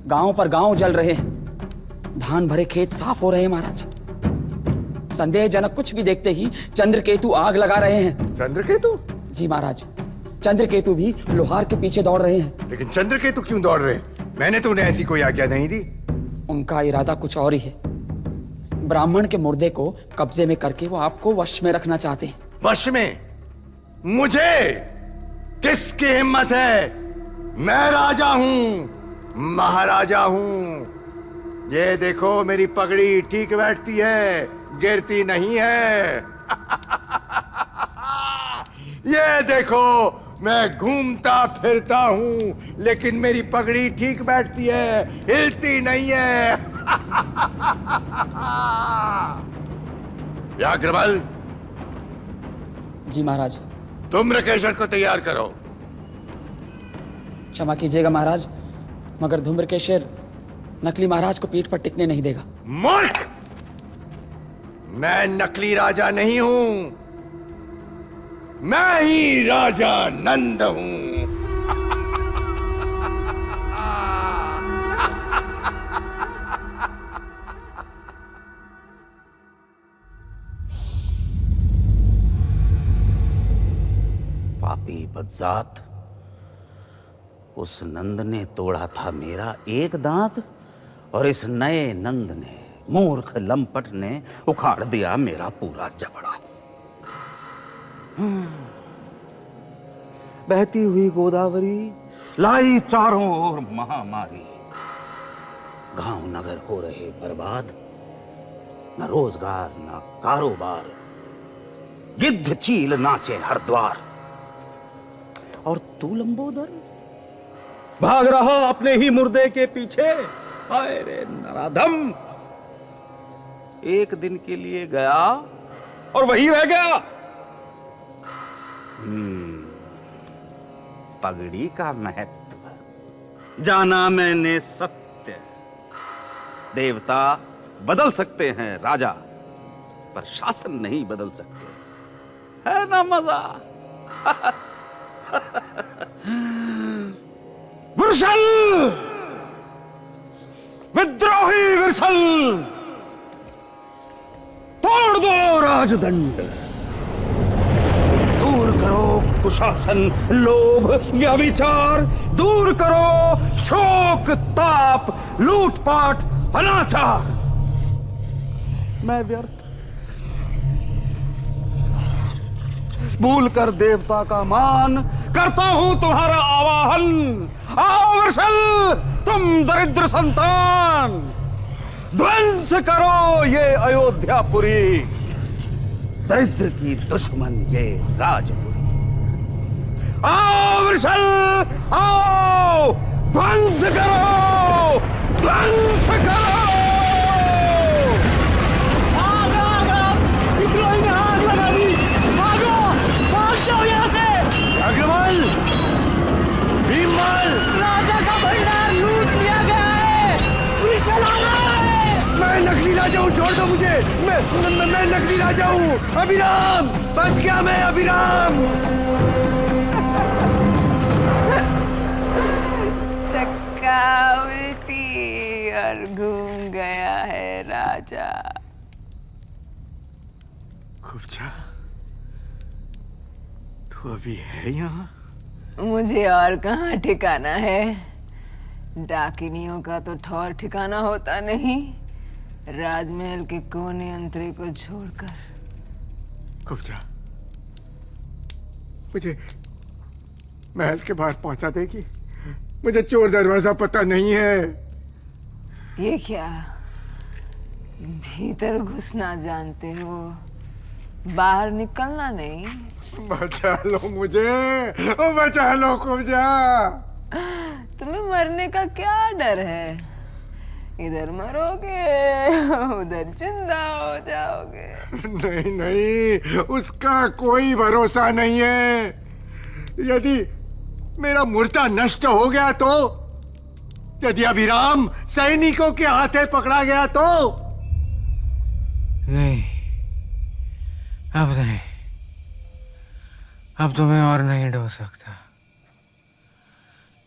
Speaker 9: गांव पर गांव जल रहे हैं, धान भरे खेत साफ हो रहे हैं महाराज। संदेहजनक कुछ भी देखते ही चंद्रकेतु आग लगा रहे हैं।
Speaker 13: चंद्रकेतु?
Speaker 9: जी महाराज, चंद्रकेतु भी लोहार के पीछे दौड़ रहे हैं।
Speaker 13: लेकिन चंद्रकेतु क्यों दौड़ रहे हैं? मैंने तो उन्हें ऐसी कोई आज्ञा नहीं दी।
Speaker 9: उनका इरादा कुछ और ही है। ब्राह्मण के मुर्दे को कब्जे में करके वो आपको वश में रखना चाहते हैं।
Speaker 13: वश में? मुझे? किसकी हिम्मत है? मैं राजा हूं, महाराजा हूं। ये देखो मेरी पगड़ी ठीक बैठती है, गिरती नहीं है। ये देखो मैं घूमता फिरता हूं लेकिन मेरी पगड़ी ठीक बैठती है, हिलती नहीं है। व्याघ्रबल,
Speaker 9: जी महाराज।
Speaker 13: तुम रकेशन को तैयार करो।
Speaker 9: क्षमा कीजिएगा महाराज, मगर धूम्रकेशर नकली महाराज को पीठ पर टिकने नहीं देगा।
Speaker 13: मूर्ख! मैं नकली राजा नहीं हूं, मैं ही राजा नंद हूं।
Speaker 1: पापी बदजात, उस नंद ने तोड़ा था मेरा एक दांत, और इस नए नंद ने, मूर्ख लंपट ने, उखाड़ दिया मेरा पूरा जबड़ा। बहती हुई गोदावरी लाई चारों ओर महामारी, गांव नगर हो रहे बर्बाद, न रोजगार न कारोबार, गिद्ध चील नाचे हर द्वार। और तू लंबोदर भाग रहा अपने ही मुर्दे के पीछे। हाय रे नराधम, एक दिन के लिए गया और वहीं रह गया। पगड़ी का महत्व जाना मैंने सत्य। देवता बदल सकते हैं राजा, पर शासन नहीं बदल सकते। है ना मजा? वृषल, विद्रोही वृषल, तोड़ दो राजदंड, दूर करो कुशासन, लोभ, व्यभिचार, दूर करो शोक, ताप, लूटपाट, अनाचार। मैं व्यर्थ भूल कर देवता का मान करता हूं तुम्हारा आवाहन। आओ वृषल, तुम दरिद्र संतान, ध्वंस करो ये अयोध्यापुरी, दरिद्र की दुश्मन ये राजपुरी। आओ वृषल, आओ, ध्वंस करो, ध्वंस करो।
Speaker 6: विद्रोही ने आग लगा दी, भागो, भाग जाओ यहाँ से।
Speaker 13: अग्रवाल, भीमवाल,
Speaker 8: राजा का भंडार लूट लिया गया है, वृषल आ रहा है।
Speaker 13: मैं नकली राजा हूँ, छोड़ दो मुझे। मैं नकली राजा हूँ। अभिराम, बच गया मैं, अभिराम।
Speaker 3: चक्का उल्टी और घूम गया है राजा।
Speaker 13: कुब्जा, तू अभी है यहाँ?
Speaker 3: मुझे और कहाँ ठिकाना है? डाकिनियों का तो ठौर ठिकाना होता नहीं, राजमहल के कोने अंतरे को छोड़कर।
Speaker 13: कुब्जा, मुझे महल के बाहर पहुंचा देगी? मुझे चोर दरवाजा पता नहीं है।
Speaker 3: ये क्या, भीतर घुसना जानते हो, बाहर निकलना नहीं?
Speaker 13: बचा लो मुझे, बचा लो कुब्जा।
Speaker 3: तुम्हें मरने का क्या डर है? इधर मरोगे, उधर जिंदा हो जाओगे।
Speaker 13: नहीं नहीं, उसका कोई भरोसा नहीं है। यदि मेरा मुर्दा नष्ट हो गया तो, यदि अभिराम सैनिकों के हाथे पकड़ा गया तो।
Speaker 6: नहीं, अब नहीं, अब तुम्हें और नहीं ढो सकता।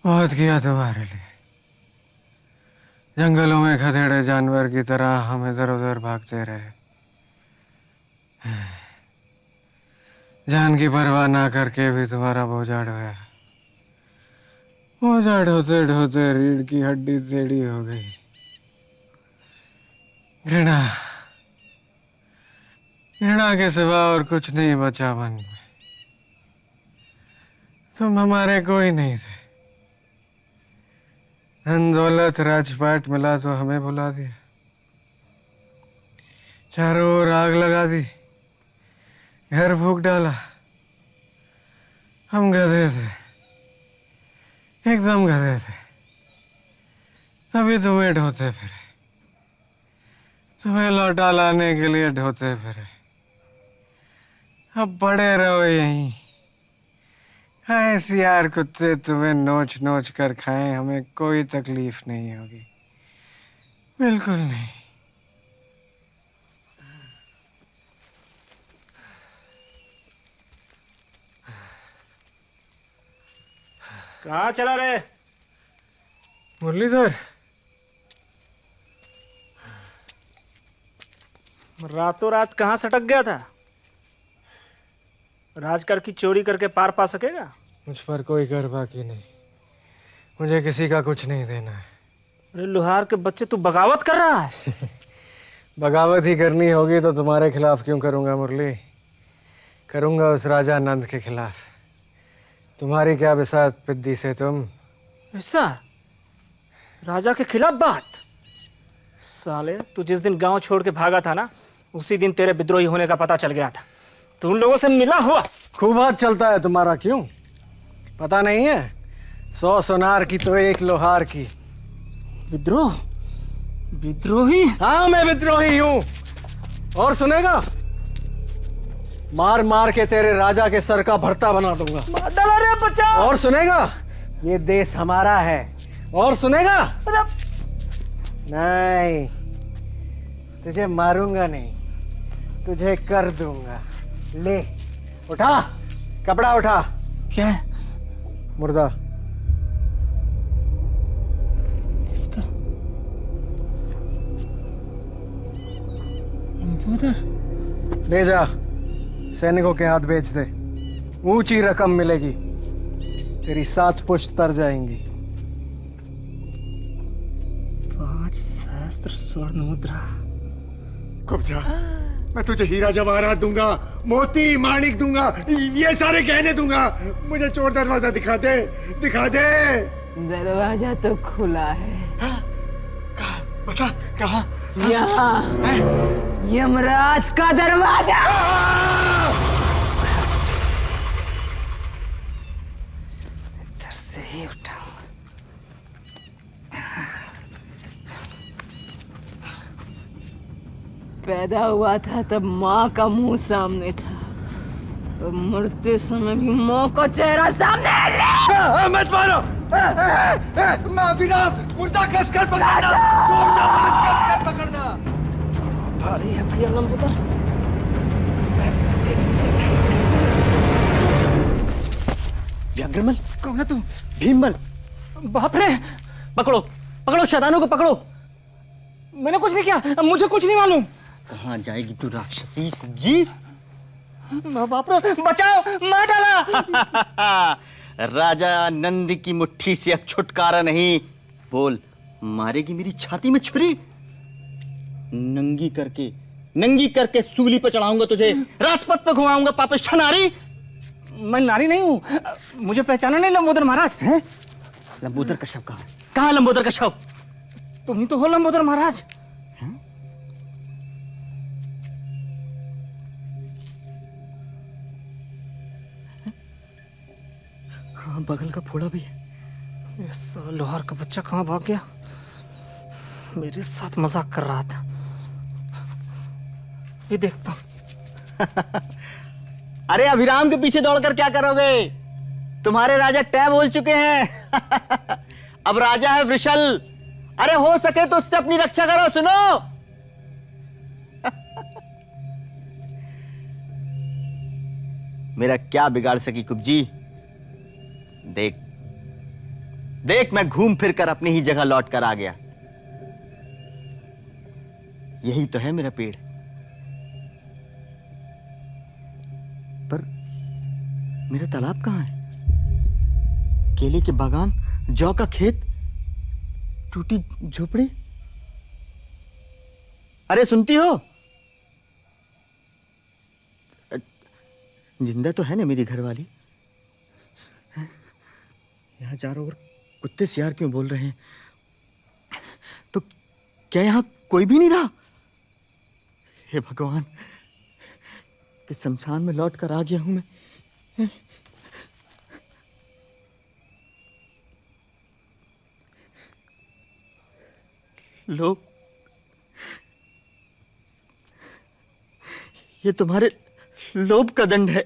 Speaker 6: बहुत किया तुम्हारे लिए। जंगलों में खदेड़े जानवर की तरह हम इधर उधर भागते रहे, जान की परवाह ना करके भी तुम्हारा बोझा ढोया। बोझा ढोते ढोते रीढ़ की हड्डी टेढ़ी हो गई। घृणा, घृणा के सिवा और कुछ नहीं बचा मन में। तुम हमारे कोई नहीं थे। धन दौलत राजपाट मिला तो हमें भुला दिया, चारों ओर आग लगा दी, घर फूंक डाला। हम गधे थे, एकदम गधे थे, तभी तुम्हें ढोते फिरे, तुम्हें लौटा लाने के लिए ढोते फिरे। अब पड़े रहो यहीं, खाए सियार कुत्ते तुम्हें नोच नोच कर खाएं, हमें कोई तकलीफ नहीं होगी, बिल्कुल नहीं।
Speaker 8: कहाँ चला रे?
Speaker 6: मुरलीधर,
Speaker 8: रातों रात कहाँ सटक गया था? राजकर की चोरी करके पार पा सकेगा?
Speaker 6: मुझ पर कोई कर बाकी नहीं, मुझे किसी का कुछ नहीं देना है।
Speaker 8: अरे लोहार के बच्चे, तू बगावत कर रहा है?
Speaker 6: बगावत ही करनी होगी तो तुम्हारे खिलाफ क्यों करूंगा मुरली? करूंगा उस राजा नंद के खिलाफ। तुम्हारी क्या बिसात पिद्दी से तुम?
Speaker 8: ऐसा? राजा के खिलाफ बात? साले, तू जिस दिन गांव छोड़ के भागा था ना, उसी दिन तेरे विद्रोही होने का पता चल गया था। तू उन लोगों से मिला हुआ?
Speaker 6: खूब हाथ चलता है तुम्हारा, क्यों पता नहीं है? 100 सोनार की तो एक लोहार की।
Speaker 8: विद्रोह? विद्रोही?
Speaker 6: हाँ, मैं विद्रोही हूं। और सुनेगा, मार मार के तेरे राजा के सर का भरता बना दूंगा।
Speaker 8: बचाओ!
Speaker 6: और सुनेगा, ये देश हमारा है। और सुनेगा, नहीं, तुझे मारूंगा नहीं, तुझे कर दूंगा। ले, उठा, कपड़ा उठा।
Speaker 8: क्या है?
Speaker 6: मुर्दा।
Speaker 8: किसका? लंबोदर?
Speaker 6: ले जा, सैनिकों के हाथ बेच दे, ऊंची रकम मिलेगी, तेरी 7 पुश्त तर जाएंगी।
Speaker 8: 5 सहस्त्र स्वर्ण मुद्रा।
Speaker 13: कुब्जा, मैं तुझे हीरा जवाहरात दूंगा, मोती माणिक दूंगा, ये सारे गहने दूंगा। मुझे चोर दरवाजा दिखा दे, दिखा दे।
Speaker 3: दरवाजा तो खुला है।
Speaker 13: कहाँ? बता, कहाँ?
Speaker 3: यहाँ यमराज का दरवाजा।
Speaker 8: इधर से ही उठा।
Speaker 3: पैदा हुआ था तब माँ का मुंह सामने था, और मरते समय भी माँ का चेहरा सामने है।
Speaker 13: मत मारो, मैं अभिराम, मुर्दा कसकर पकड़ना, छोड़ना मत, कसकर पकड़ना।
Speaker 8: भारी है भैया लंबोदर।
Speaker 10: व्याघ्रमल?
Speaker 8: कौन है तू?
Speaker 10: भीमबल।
Speaker 8: बाप रे!
Speaker 10: पकड़ो, पकड़ो शैतानों को, पकड़ो।
Speaker 8: मैंने कुछ नहीं किया, मुझे कुछ नहीं मालूम।
Speaker 10: कहाँ जाएगी तू राक्षसी कुब्जी?
Speaker 8: बाप रे, बचाओ, मार डाला।
Speaker 10: राजा नंद की मुट्ठी से अब छुटकारा नहीं। बोल, मारेगी मेरी छाती में छुरी? नंगी करके सूली पर चढ़ाऊंगा तुझे, राजपथ पर घुमाऊंगा, पापिष्ठ नारी।
Speaker 8: मैं नारी नहीं हूँ, मुझे पहचाना नहीं लंबोदर महाराज।
Speaker 10: हैं? लंबोदर का शव कहाँ है? कहाँ है लंबोदर का शव?
Speaker 8: तुम ही तो हो लंबोदर महाराज।
Speaker 10: हाँ, बगल का फोड़ा भी है।
Speaker 8: ये साला लोहार का बच्चा कहाँ भाग गया? मेरे साथ मजाक कर रहा था। ये देखता हूँ।
Speaker 10: अरे अभिराम के पीछे दौड़कर क्या करोगे? तुम्हारे राजा टै बोल चुके हैं। अब राजा है वृषल। अरे हो सके तो उससे अपनी रक्षा करो। सुनो, मेरा क्या बिगाड़ सकी कुब्जी? देख देख, मैं घूम फिर कर अपनी ही जगह लौट कर आ गया। यही तो है मेरा पेड़। पर मेरा तालाब कहाँ है? केले के बागान, जौ का खेत, टूटी झोपड़ी। अरे सुनती हो? जिंदा तो है ना मेरी घरवाली? यहाँ चारों ओर कुत्ते सियार क्यों बोल रहे हैं? तो क्या यहाँ कोई भी नहीं रहा? हे भगवान, कि शमशान में लौट कर आ गया हूं मैं। लोभ, ये तुम्हारे लोभ का दंड है।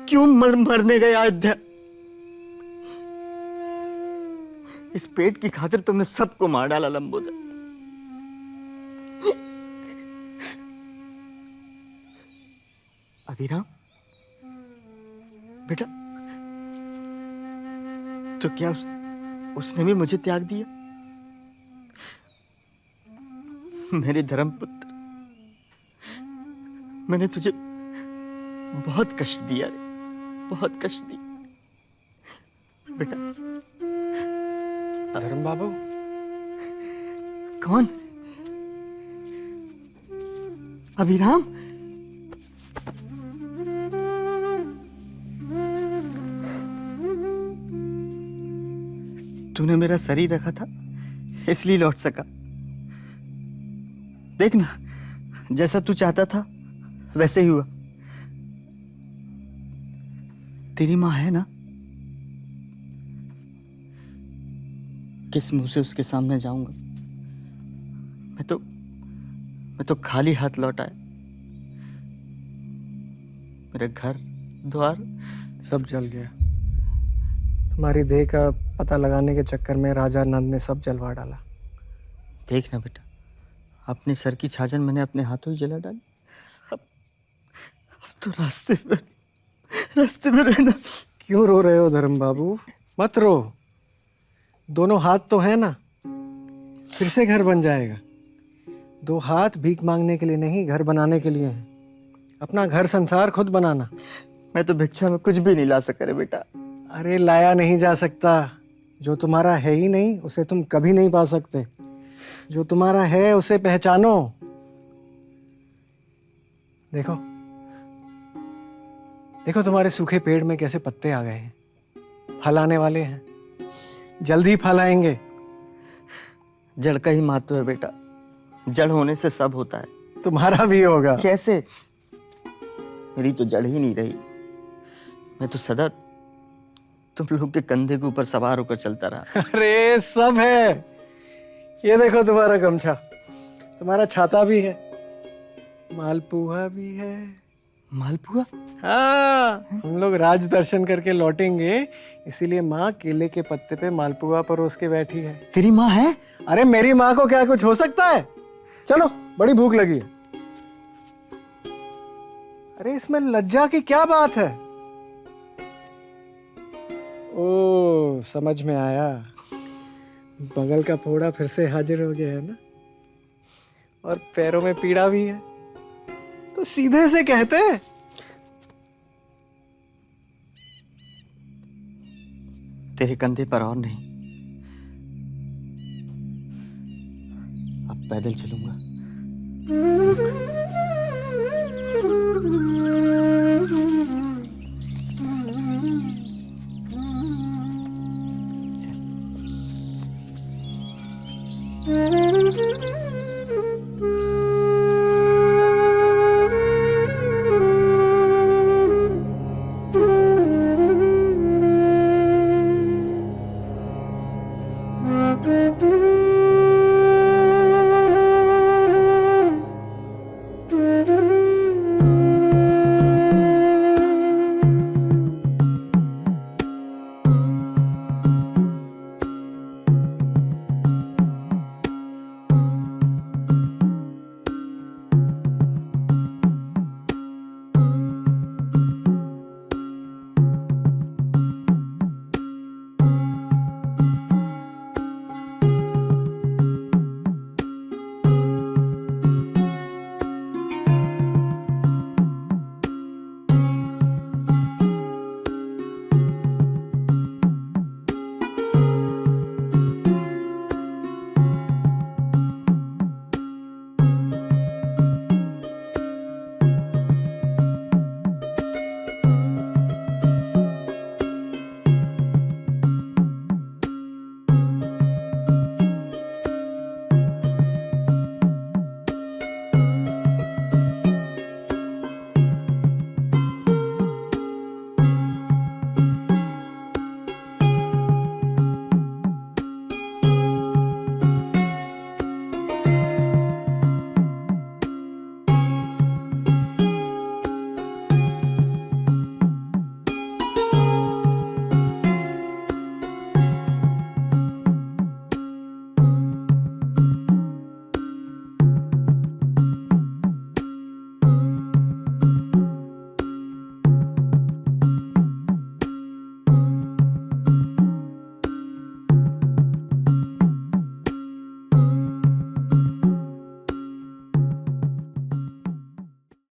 Speaker 10: क्यों मरने गए अयोध्या? इस पेट की खातिर तुमने सबको मार डाला लंबोदर। अभिराम बेटा, तो क्या उसने भी मुझे त्याग दिया? मेरे धर्मपुत्र, मैंने तुझे बहुत कष्ट दिया रे, बहुत कष्ट दिया बेटा।
Speaker 6: धर्म बाबू।
Speaker 10: कौन? अभिराम? तूने मेरा शरीर रखा था इसलिए लौट सका। देख ना, जैसा तू चाहता था वैसे ही हुआ। तेरी माँ है ना? किस मुंह से उसके सामने जाऊंगा? मैं तो खाली हाथ लौट आया। मेरे घर द्वार
Speaker 6: सब जल गया। तुम्हारी देह का पता लगाने के चक्कर में राजा नंद ने सब जलवा डाला।
Speaker 10: देख ना बेटा, अपने सर की छाजन मैंने अपने हाथों ही जला डाली। अब तो रास्ते में रहना।
Speaker 6: क्यों रो रहे हो धर्म बाबू? मत रो। दोनों हाथ तो है ना, फिर से घर बन जाएगा। दो हाथ भीख मांगने के लिए नहीं, घर बनाने के लिए हैं। अपना घर संसार खुद बनाना।
Speaker 10: मैं तो भिक्षा में कुछ भी नहीं ला सका रे बेटा।
Speaker 6: अरे लाया नहीं जा सकता। जो तुम्हारा है ही नहीं उसे तुम कभी नहीं पा सकते। जो तुम्हारा है उसे पहचानो। देखो देखो, तुम्हारे सूखे पेड़ में कैसे पत्ते आ गए हैं। फल आने वाले हैं, जल्दी फल आएंगे।
Speaker 10: जड़ का ही महत्व है बेटा। जड़ होने से सब होता है।
Speaker 6: तुम्हारा भी होगा।
Speaker 10: कैसे? मेरी तो जड़ ही नहीं रही। मैं तो सदा तुम लोग के कंधे के ऊपर सवार होकर चलता रहा।
Speaker 6: अरे सब है। ये देखो तुम्हारा गमछा, तुम्हारा छाता भी है, मालपुआ भी है।
Speaker 10: मालपुआ?
Speaker 6: हाँ, हम लोग राज दर्शन करके लौटेंगे, इसीलिए माँ केले के पत्ते पे मालपुआ परोस के बैठी है।
Speaker 10: तेरी माँ है?
Speaker 6: अरे मेरी माँ को क्या कुछ हो सकता है? चलो, बड़ी भूख लगी है। अरे इसमें लज्जा की क्या बात है? ओ, समझ में आया। बगल का फोड़ा फिर से हाजिर हो गया है ना, और पैरों में पीड़ा भी है, तो सीधे से कहते।
Speaker 10: तेरे कंधे पर और नहीं, अब पैदल चलूंगा।
Speaker 3: Mm-hmm.